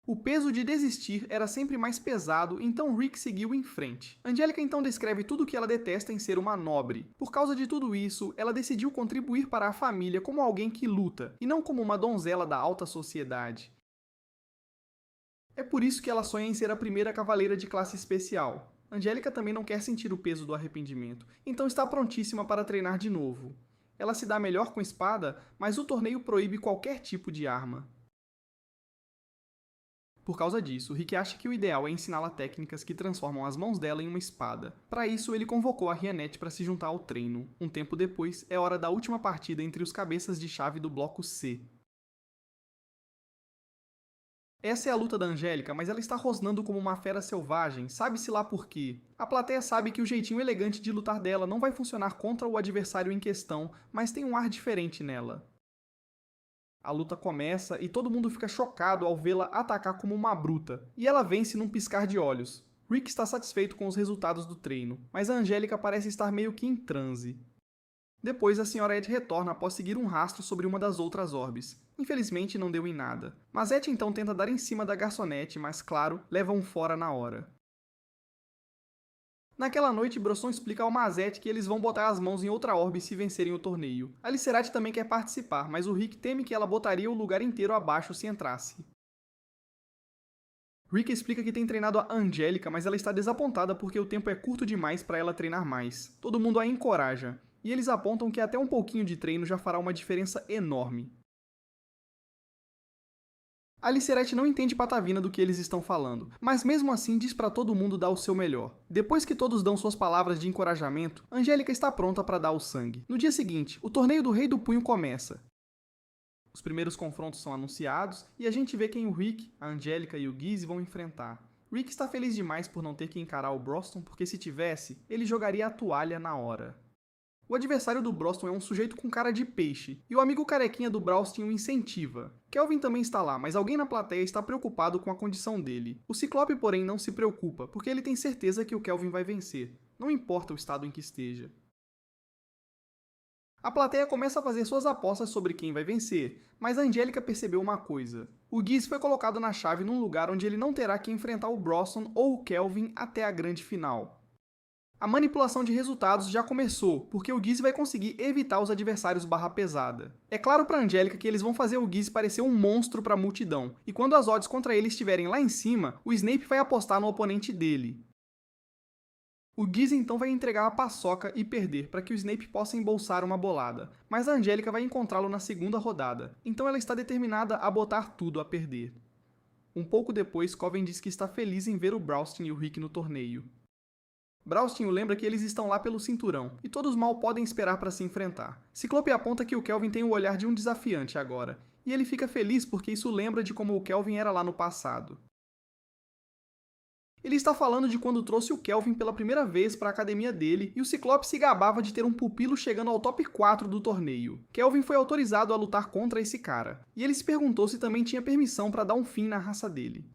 O peso de desistir era sempre mais pesado, então Rick seguiu em frente. Angélica então descreve tudo o que ela detesta em ser uma nobre. Por causa de tudo isso, ela decidiu contribuir para a família como alguém que luta, e não como uma donzela da alta sociedade. É por isso que ela sonha em ser a primeira cavaleira de classe especial. Angélica também não quer sentir o peso do arrependimento, então está prontíssima para treinar de novo. Ela se dá melhor com espada, mas o torneio proíbe qualquer tipo de arma. Por causa disso, Rick acha que o ideal é ensiná-la técnicas que transformam as mãos dela em uma espada. Para isso, ele convocou a Rianette para se juntar ao treino. Um tempo depois, é hora da última partida entre os cabeças de chave do bloco C. Essa é a luta da Angélica, mas ela está rosnando como uma fera selvagem, sabe-se lá por quê. A plateia sabe que o jeitinho elegante de lutar dela não vai funcionar contra o adversário em questão, mas tem um ar diferente nela. A luta começa e todo mundo fica chocado ao vê-la atacar como uma bruta, e ela vence num piscar de olhos. Rick está satisfeito com os resultados do treino, mas a Angélica parece estar meio que em transe. Depois, a Sra. Ed retorna após seguir um rastro sobre uma das outras orbes. Infelizmente, não deu em nada. Mazette então tenta dar em cima da garçonete, mas, claro, leva um fora na hora. Naquela noite, Brosson explica ao Mazette que eles vão botar as mãos em outra orbe se vencerem o torneio. A Lycerate também quer participar, mas o Rick teme que ela botaria o lugar inteiro abaixo se entrasse. Rick explica que tem treinado a Angélica, mas ela está desapontada porque o tempo é curto demais para ela treinar mais. Todo mundo a encoraja, e eles apontam que até um pouquinho de treino já fará uma diferença enorme. A Lycerate não entende patavina do que eles estão falando, mas mesmo assim diz para todo mundo dar o seu melhor. Depois que todos dão suas palavras de encorajamento, Angélica está pronta para dar o sangue. No dia seguinte, o torneio do Rei do Punho começa. Os primeiros confrontos são anunciados e a gente vê quem o Rick, a Angélica e o Gizzy vão enfrentar. Rick está feliz demais por não ter que encarar o Broston, porque se tivesse, ele jogaria a toalha na hora. O adversário do Broston é um sujeito com cara de peixe, e o amigo carequinha do Braustin o incentiva. Kelvin também está lá, mas alguém na plateia está preocupado com a condição dele. O Ciclope, porém, não se preocupa, porque ele tem certeza que o Kelvin vai vencer, não importa o estado em que esteja. A plateia começa a fazer suas apostas sobre quem vai vencer, mas a Angélica percebeu uma coisa. O Gizzy foi colocado na chave num lugar onde ele não terá que enfrentar o Broston ou o Kelvin até a grande final. A manipulação de resultados já começou, porque o Gizzy vai conseguir evitar os adversários barra pesada. É claro para Angélica que eles vão fazer o Gizzy parecer um monstro para a multidão, e quando as odds contra ele estiverem lá em cima, o Snape vai apostar no oponente dele. O Gizzy então vai entregar a paçoca e perder, para que o Snape possa embolsar uma bolada, mas a Angélica vai encontrá-lo na segunda rodada, então ela está determinada a botar tudo a perder. Um pouco depois, Coven diz que está feliz em ver o Braustin e o Rick no torneio. Braustin lembra que eles estão lá pelo cinturão, e todos mal podem esperar para se enfrentar. Ciclope aponta que o Kelvin tem o olhar de um desafiante agora, e ele fica feliz porque isso lembra de como o Kelvin era lá no passado. Ele está falando de quando trouxe o Kelvin pela primeira vez para a academia dele, e o Ciclope se gabava de ter um pupilo chegando ao top 4 do torneio. Kelvin foi autorizado a lutar contra esse cara, e ele se perguntou se também tinha permissão para dar um fim na raça dele.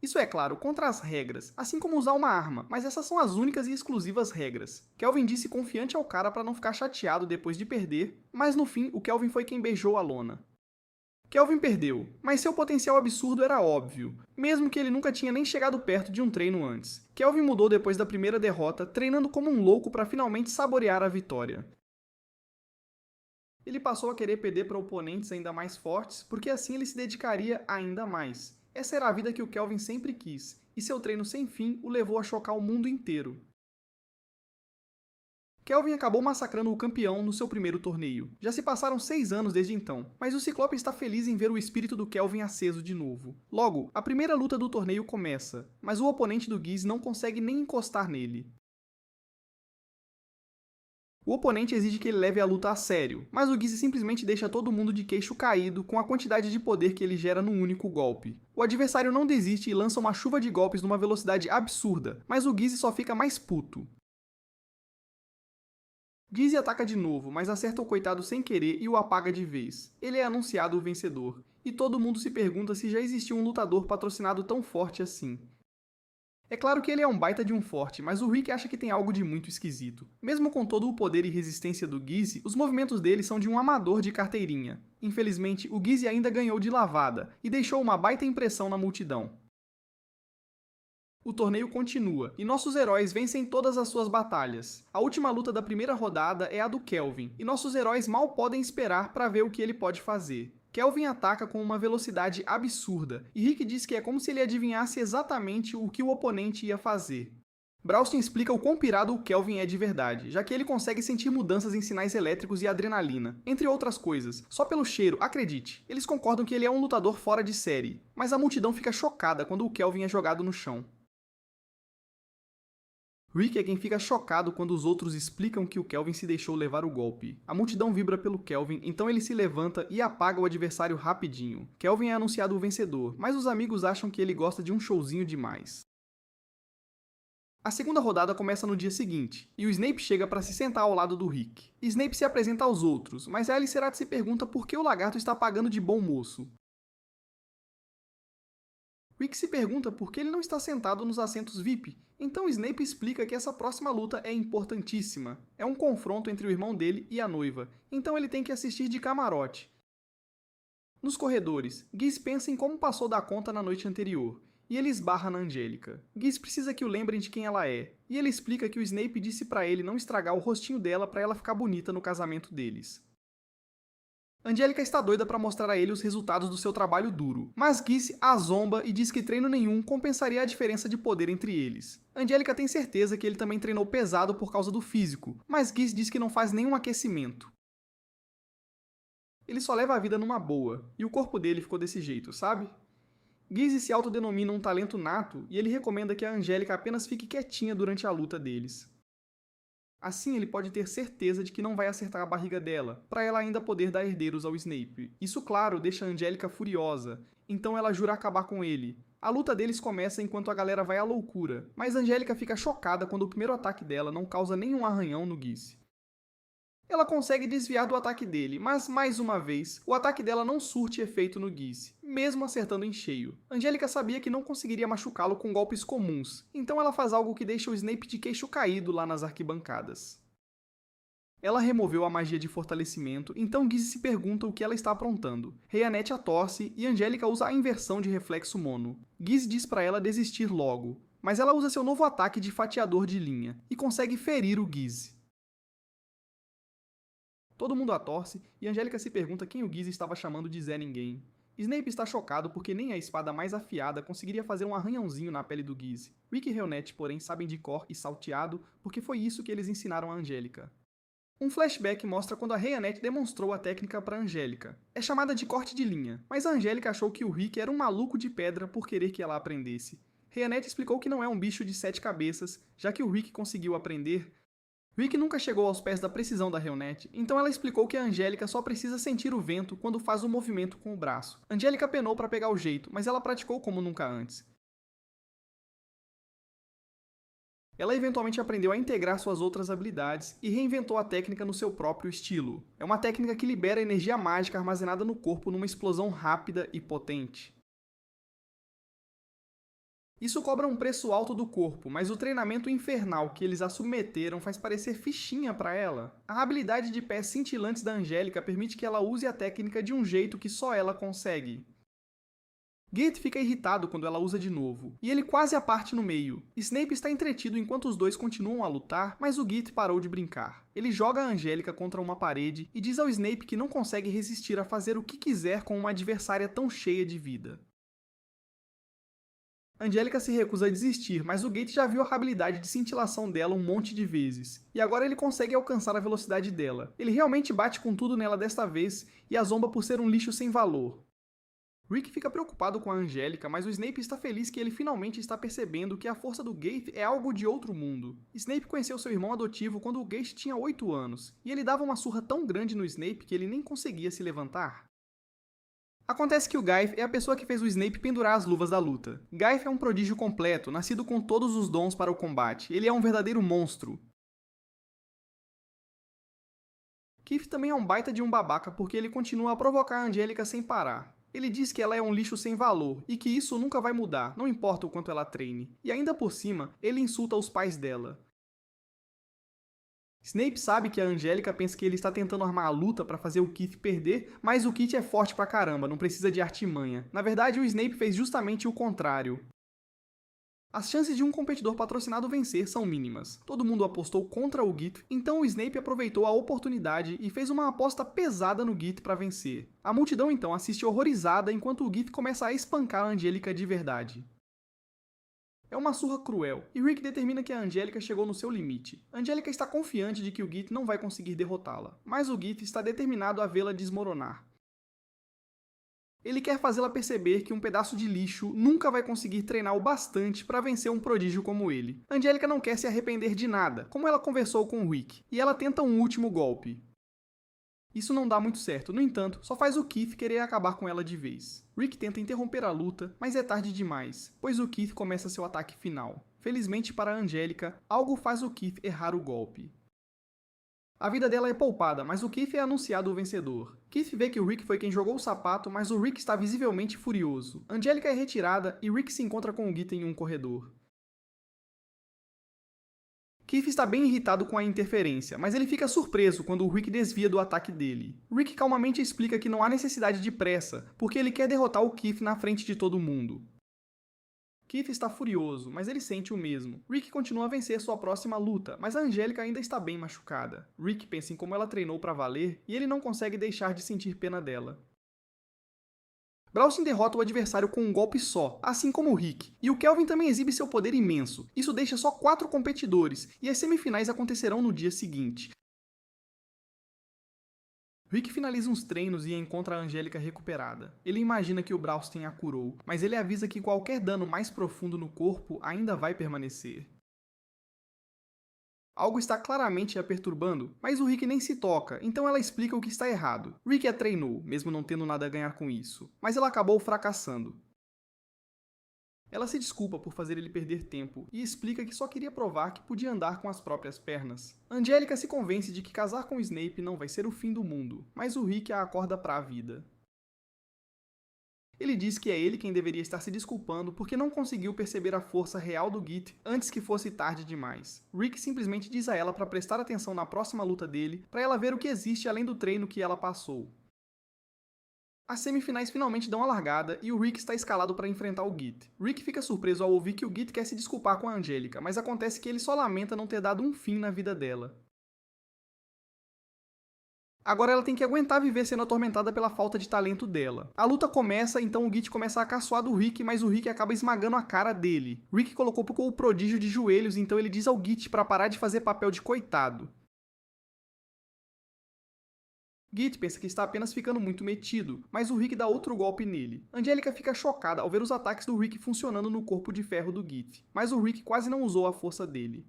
Isso é claro, contra as regras, assim como usar uma arma, mas essas são as únicas e exclusivas regras. Kelvin disse confiante ao cara para não ficar chateado depois de perder, mas no fim o Kelvin foi quem beijou a lona. Kelvin perdeu, mas seu potencial absurdo era óbvio, mesmo que ele nunca tinha nem chegado perto de um treino antes. Kelvin mudou depois da primeira derrota, treinando como um louco para finalmente saborear a vitória. Ele passou a querer perder para oponentes ainda mais fortes, porque assim ele se dedicaria ainda mais. Essa era a vida que o Kelvin sempre quis, e seu treino sem fim o levou a chocar o mundo inteiro. Kelvin acabou massacrando o campeão no seu primeiro torneio. Já se passaram 6 anos desde então, mas o Ciclope está feliz em ver o espírito do Kelvin aceso de novo. Logo, a primeira luta do torneio começa, mas o oponente do Giz não consegue nem encostar nele. O oponente exige que ele leve a luta a sério, mas o Giz simplesmente deixa todo mundo de queixo caído com a quantidade de poder que ele gera num único golpe. O adversário não desiste e lança uma chuva de golpes numa velocidade absurda, mas o Giz só fica mais puto. Giz ataca de novo, mas acerta o coitado sem querer e o apaga de vez. Ele é anunciado o vencedor, e todo mundo se pergunta se já existiu um lutador patrocinado tão forte assim. É claro que ele é um baita de um forte, mas o Rick acha que tem algo de muito esquisito. Mesmo com todo o poder e resistência do Gizzy, os movimentos dele são de um amador de carteirinha. Infelizmente, o Gizzy ainda ganhou de lavada, e deixou uma baita impressão na multidão. O torneio continua, e nossos heróis vencem todas as suas batalhas. A última luta da primeira rodada é a do Kelvin, e nossos heróis mal podem esperar para ver o que ele pode fazer. Kelvin ataca com uma velocidade absurda, e Rick diz que é como se ele adivinhasse exatamente o que o oponente ia fazer. Braustin explica o quão pirado o Kelvin é de verdade, já que ele consegue sentir mudanças em sinais elétricos e adrenalina, entre outras coisas. Só pelo cheiro, acredite, eles concordam que ele é um lutador fora de série, mas a multidão fica chocada quando o Kelvin é jogado no chão. Rick é quem fica chocado quando os outros explicam que o Kelvin se deixou levar o golpe. A multidão vibra pelo Kelvin, então ele se levanta e apaga o adversário rapidinho. Kelvin é anunciado o vencedor, mas os amigos acham que ele gosta de um showzinho demais. A segunda rodada começa no dia seguinte, e o Snape chega para se sentar ao lado do Rick. Snape se apresenta aos outros, mas Alicerat se pergunta por que o lagarto está pagando de bom moço. Rick se pergunta por que ele não está sentado nos assentos VIP, então Snape explica que essa próxima luta é importantíssima. É um confronto entre o irmão dele e a noiva, então ele tem que assistir de camarote. Nos corredores, Giz pensa em como passou da conta na noite anterior, e ele esbarra na Angélica. Giz precisa que o lembrem de quem ela é, e ele explica que o Snape disse para ele não estragar o rostinho dela para ela ficar bonita no casamento deles. Angélica está doida para mostrar a ele os resultados do seu trabalho duro, mas Giz a zomba e diz que treino nenhum compensaria a diferença de poder entre eles. Angélica tem certeza que ele também treinou pesado por causa do físico, mas Giz diz que não faz nenhum aquecimento. Ele só leva a vida numa boa, e o corpo dele ficou desse jeito, sabe? Giz se autodenomina um talento nato e ele recomenda que a Angélica apenas fique quietinha durante a luta deles. Assim ele pode ter certeza de que não vai acertar a barriga dela, para ela ainda poder dar herdeiros ao Snape. Isso, claro, deixa a Angélica furiosa, então ela jura acabar com ele. A luta deles começa enquanto a galera vai à loucura, mas Angélica fica chocada quando o primeiro ataque dela não causa nenhum arranhão no Giz. Ela consegue desviar do ataque dele, mas, mais uma vez, o ataque dela não surte efeito no Giz, mesmo acertando em cheio. Angélica sabia que não conseguiria machucá-lo com golpes comuns, então ela faz algo que deixa o Snape de queixo caído lá nas arquibancadas. Ela removeu a magia de fortalecimento, então Giz se pergunta o que ela está aprontando. Reianete a torce e Angélica usa a inversão de reflexo mono. Giz diz para ela desistir logo, mas ela usa seu novo ataque de fatiador de linha, e consegue ferir o Giz. Todo mundo a torce, e Angélica se pergunta quem o Giz estava chamando de Zé Ninguém. Snape está chocado porque nem a espada mais afiada conseguiria fazer um arranhãozinho na pele do Giz. Rick e Reonete, porém, sabem de cor e salteado, porque foi isso que eles ensinaram a Angélica. Um flashback mostra quando a Reianete demonstrou a técnica para Angélica. É chamada de corte de linha, mas a Angélica achou que o Rick era um maluco de pedra por querer que ela aprendesse. Reianete explicou que não é um bicho de 7 cabeças, já que o Rick conseguiu aprender. Rick nunca chegou aos pés da precisão da Reonete, então ela explicou que a Angélica só precisa sentir o vento quando faz o movimento com o braço. Angélica penou para pegar o jeito, mas ela praticou como nunca antes. Ela eventualmente aprendeu a integrar suas outras habilidades e reinventou a técnica no seu próprio estilo. É uma técnica que libera energia mágica armazenada no corpo numa explosão rápida e potente. Isso cobra um preço alto do corpo, mas o treinamento infernal que eles a submeteram faz parecer fichinha para ela. A habilidade de pés cintilantes da Angélica permite que ela use a técnica de um jeito que só ela consegue. Gate fica irritado quando ela usa de novo, e ele quase a parte no meio. Snape está entretido enquanto os dois continuam a lutar, mas o Gate parou de brincar. Ele joga a Angélica contra uma parede e diz ao Snape que não consegue resistir a fazer o que quiser com uma adversária tão cheia de vida. Angélica se recusa a desistir, mas o Gate já viu a habilidade de cintilação dela um monte de vezes. E agora ele consegue alcançar a velocidade dela. Ele realmente bate com tudo nela desta vez e a zomba por ser um lixo sem valor. Rick fica preocupado com a Angélica, mas o Snape está feliz que ele finalmente está percebendo que a força do Gate é algo de outro mundo. Snape conheceu seu irmão adotivo quando o Gate tinha 8 anos, e ele dava uma surra tão grande no Snape que ele nem conseguia se levantar. Acontece que o Guyf é a pessoa que fez o Snape pendurar as luvas da luta. Guyf é um prodígio completo, nascido com todos os dons para o combate. Ele é um verdadeiro monstro. Keith também é um baita de um babaca porque ele continua a provocar a Angélica sem parar. Ele diz que ela é um lixo sem valor e que isso nunca vai mudar, não importa o quanto ela treine. E ainda por cima, ele insulta os pais dela. Snape sabe que a Angélica pensa que ele está tentando armar a luta para fazer o Keith perder, mas o Keith é forte pra caramba, não precisa de artimanha. Na verdade, o Snape fez justamente o contrário. As chances de um competidor patrocinado vencer são mínimas. Todo mundo apostou contra o Git, então o Snape aproveitou a oportunidade e fez uma aposta pesada no Git para vencer. A multidão então assiste horrorizada enquanto o Git começa a espancar a Angélica de verdade. É uma surra cruel, e Rick determina que a Angélica chegou no seu limite. Angélica está confiante de que o Git não vai conseguir derrotá-la, mas o Git está determinado a vê-la desmoronar. Ele quer fazê-la perceber que um pedaço de lixo nunca vai conseguir treinar o bastante para vencer um prodígio como ele. Angélica não quer se arrepender de nada, como ela conversou com o Rick, e ela tenta um último golpe. Isso não dá muito certo, no entanto, só faz o Keith querer acabar com ela de vez. Rick tenta interromper a luta, mas é tarde demais, pois o Keith começa seu ataque final. Felizmente para a Angélica, algo faz o Keith errar o golpe. A vida dela é poupada, mas o Keith é anunciado o vencedor. Keith vê que o Rick foi quem jogou o sapato, mas o Rick está visivelmente furioso. Angélica é retirada e Rick se encontra com o Git em um corredor. Keith está bem irritado com a interferência, mas ele fica surpreso quando o Rick desvia do ataque dele. Rick calmamente explica que não há necessidade de pressa, porque ele quer derrotar o Keith na frente de todo mundo. Keith está furioso, mas ele sente o mesmo. Rick continua a vencer sua próxima luta, mas a Angélica ainda está bem machucada. Rick pensa em como ela treinou para valer e ele não consegue deixar de sentir pena dela. Braustin derrota o adversário com um golpe só, assim como o Rick, e o Kelvin também exibe seu poder imenso. Isso deixa só 4 competidores, e as semifinais acontecerão no dia seguinte. Rick finaliza uns treinos e encontra a Angélica recuperada. Ele imagina que o Braustin a curou, mas ele avisa que qualquer dano mais profundo no corpo ainda vai permanecer. Algo está claramente a perturbando, mas o Rick nem se toca, então ela explica o que está errado. Rick a treinou, mesmo não tendo nada a ganhar com isso, mas ela acabou fracassando. Ela se desculpa por fazer ele perder tempo e explica que só queria provar que podia andar com as próprias pernas. Angélica se convence de que casar com Snape não vai ser o fim do mundo, mas o Rick a acorda para a vida. Ele diz que é ele quem deveria estar se desculpando porque não conseguiu perceber a força real do Git antes que fosse tarde demais. Rick simplesmente diz a ela para prestar atenção na próxima luta dele, para ela ver o que existe além do treino que ela passou. As semifinais finalmente dão a largada e o Rick está escalado para enfrentar o Git. Rick fica surpreso ao ouvir que o Git quer se desculpar com a Angélica, mas acontece que ele só lamenta não ter dado um fim na vida dela. Agora ela tem que aguentar viver sendo atormentada pela falta de talento dela. A luta começa, então o Git começa a caçoar do Rick, mas o Rick acaba esmagando a cara dele. Rick colocou o prodígio de joelhos, então ele diz ao Git para parar de fazer papel de coitado. Git pensa que está apenas ficando muito metido, mas o Rick dá outro golpe nele. Angélica fica chocada ao ver os ataques do Rick funcionando no corpo de ferro do Git, mas o Rick quase não usou a força dele.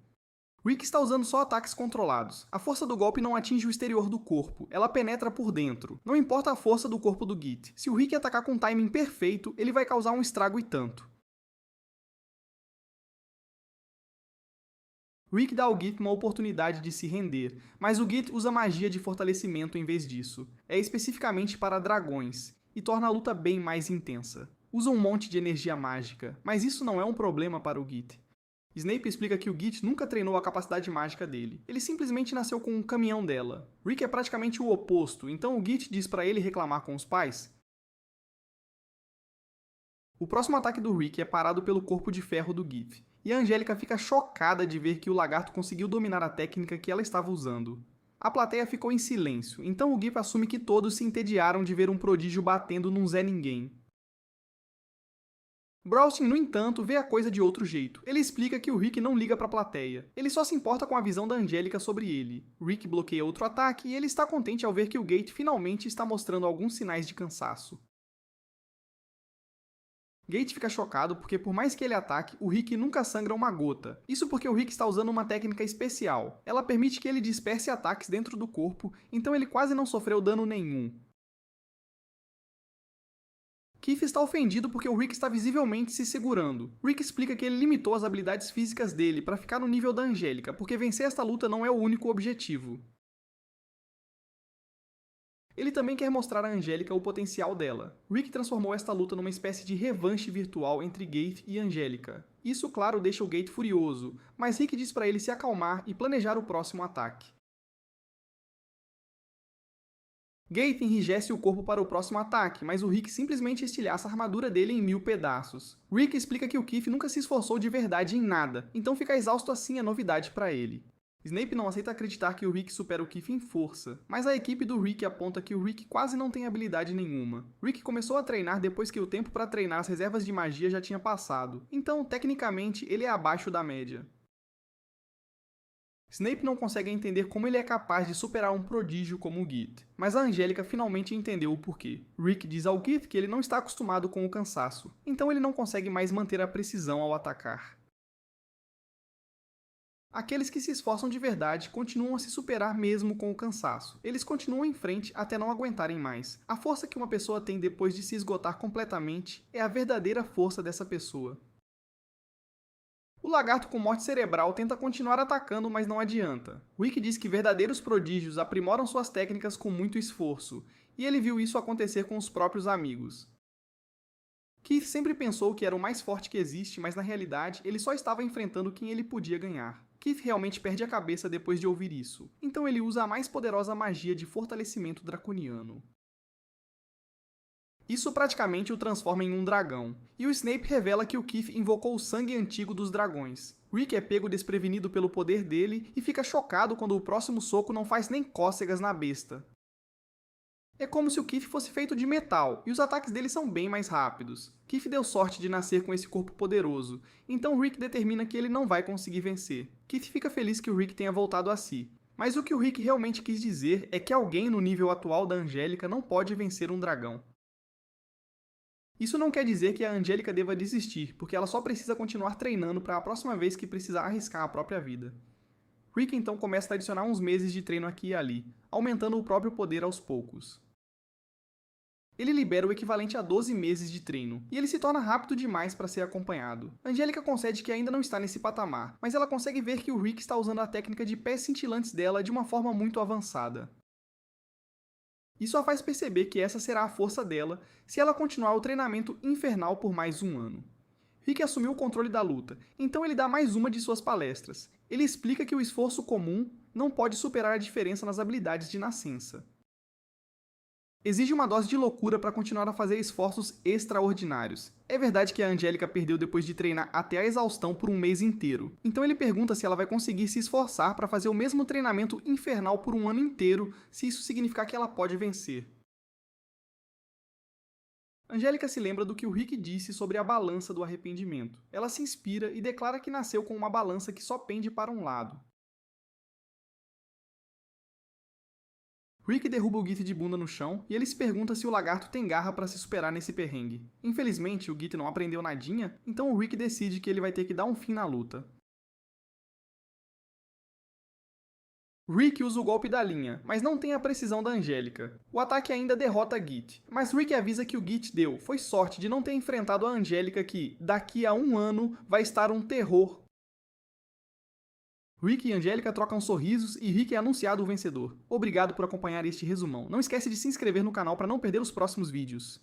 Rick está usando só ataques controlados. A força do golpe não atinge o exterior do corpo, ela penetra por dentro. Não importa a força do corpo do Git, se o Rick atacar com um timing perfeito, ele vai causar um estrago e tanto. Rick dá ao Git uma oportunidade de se render, mas o Git usa magia de fortalecimento em vez disso. É especificamente para dragões, e torna a luta bem mais intensa. Usa um monte de energia mágica, mas isso não é um problema para o Git. Snape explica que o Git nunca treinou a capacidade mágica dele. Ele simplesmente nasceu com um caminhão dela. Rick é praticamente o oposto, então o Git diz para ele reclamar com os pais. O próximo ataque do Rick é parado pelo corpo de ferro do Git, e a Angélica fica chocada de ver que o lagarto conseguiu dominar a técnica que ela estava usando. A plateia ficou em silêncio, então o Git assume que todos se entediaram de ver um prodígio batendo num Zé Ninguém. Braustin, no entanto, vê a coisa de outro jeito. Ele explica que o Rick não liga pra plateia. Ele só se importa com a visão da Angélica sobre ele. Rick bloqueia outro ataque e ele está contente ao ver que o Gate finalmente está mostrando alguns sinais de cansaço. Gate fica chocado porque, por mais que ele ataque, o Rick nunca sangra uma gota. Isso porque o Rick está usando uma técnica especial. Ela permite que ele disperse ataques dentro do corpo, então ele quase não sofreu dano nenhum. Keith está ofendido porque o Rick está visivelmente se segurando. Rick explica que ele limitou as habilidades físicas dele para ficar no nível da Angélica, porque vencer esta luta não é o único objetivo. Ele também quer mostrar à Angélica o potencial dela. Rick transformou esta luta numa espécie de revanche virtual entre Gate e Angélica. Isso, claro, deixa o Gate furioso, mas Rick diz para ele se acalmar e planejar o próximo ataque. Gate enrijece o corpo para o próximo ataque, mas o Rick simplesmente estilhaça a armadura dele em 1000 pedaços. Rick explica que o Keith nunca se esforçou de verdade em nada, então ficar exausto assim é novidade para ele. Snape não aceita acreditar que o Rick supera o Keith em força, mas a equipe do Rick aponta que o Rick quase não tem habilidade nenhuma. Rick começou a treinar depois que o tempo para treinar as reservas de magia já tinha passado, então, tecnicamente, ele é abaixo da média. Snape não consegue entender como ele é capaz de superar um prodígio como o Git, mas a Angélica finalmente entendeu o porquê. Rick diz ao Git que ele não está acostumado com o cansaço, então ele não consegue mais manter a precisão ao atacar. Aqueles que se esforçam de verdade continuam a se superar mesmo com o cansaço. Eles continuam em frente até não aguentarem mais. A força que uma pessoa tem depois de se esgotar completamente é a verdadeira força dessa pessoa. O lagarto com morte cerebral tenta continuar atacando, mas não adianta. Rick diz que verdadeiros prodígios aprimoram suas técnicas com muito esforço, e ele viu isso acontecer com os próprios amigos. Keith sempre pensou que era o mais forte que existe, mas na realidade ele só estava enfrentando quem ele podia ganhar. Keith realmente perde a cabeça depois de ouvir isso, então ele usa a mais poderosa magia de fortalecimento draconiano. Isso praticamente o transforma em um dragão, e o Snape revela que o Keith invocou o sangue antigo dos dragões. Rick é pego desprevenido pelo poder dele e fica chocado quando o próximo soco não faz nem cócegas na besta. É como se o Keith fosse feito de metal, e os ataques dele são bem mais rápidos. Keith deu sorte de nascer com esse corpo poderoso, então Rick determina que ele não vai conseguir vencer. Keith fica feliz que o Rick tenha voltado a si. Mas o que o Rick realmente quis dizer é que alguém no nível atual da Angélica não pode vencer um dragão. Isso não quer dizer que a Angélica deva desistir, porque ela só precisa continuar treinando para a próxima vez que precisar arriscar a própria vida. Rick então começa a adicionar uns meses de treino aqui e ali, aumentando o próprio poder aos poucos. Ele libera o equivalente a 12 meses de treino, e ele se torna rápido demais para ser acompanhado. Angélica concede que ainda não está nesse patamar, mas ela consegue ver que o Rick está usando a técnica de pés cintilantes dela de uma forma muito avançada. Isso a faz perceber que essa será a força dela se ela continuar o treinamento infernal por mais um ano. Rick assumiu o controle da luta, então ele dá mais uma de suas palestras. Ele explica que o esforço comum não pode superar a diferença nas habilidades de nascença. Exige uma dose de loucura para continuar a fazer esforços extraordinários. É verdade que a Angélica perdeu depois de treinar até a exaustão por um mês inteiro. Então ele pergunta se ela vai conseguir se esforçar para fazer o mesmo treinamento infernal por um ano inteiro, se isso significar que ela pode vencer. Angélica se lembra do que o Rick disse sobre a balança do arrependimento. Ela se inspira e declara que nasceu com uma balança que só pende para um lado. Rick derruba o Git de bunda no chão e ele se pergunta se o lagarto tem garra para se superar nesse perrengue. Infelizmente, o Git não aprendeu nadinha, então o Rick decide que ele vai ter que dar um fim na luta. Rick usa o golpe da linha, mas não tem a precisão da Angélica. O ataque ainda derrota Git, mas Rick avisa que o Git deu foi sorte de não ter enfrentado a Angélica que, daqui a um ano, vai estar um terror. Rick e Angélica trocam sorrisos e Rick é anunciado o vencedor. Obrigado por acompanhar este resumão. Não esquece de se inscrever no canal para não perder os próximos vídeos.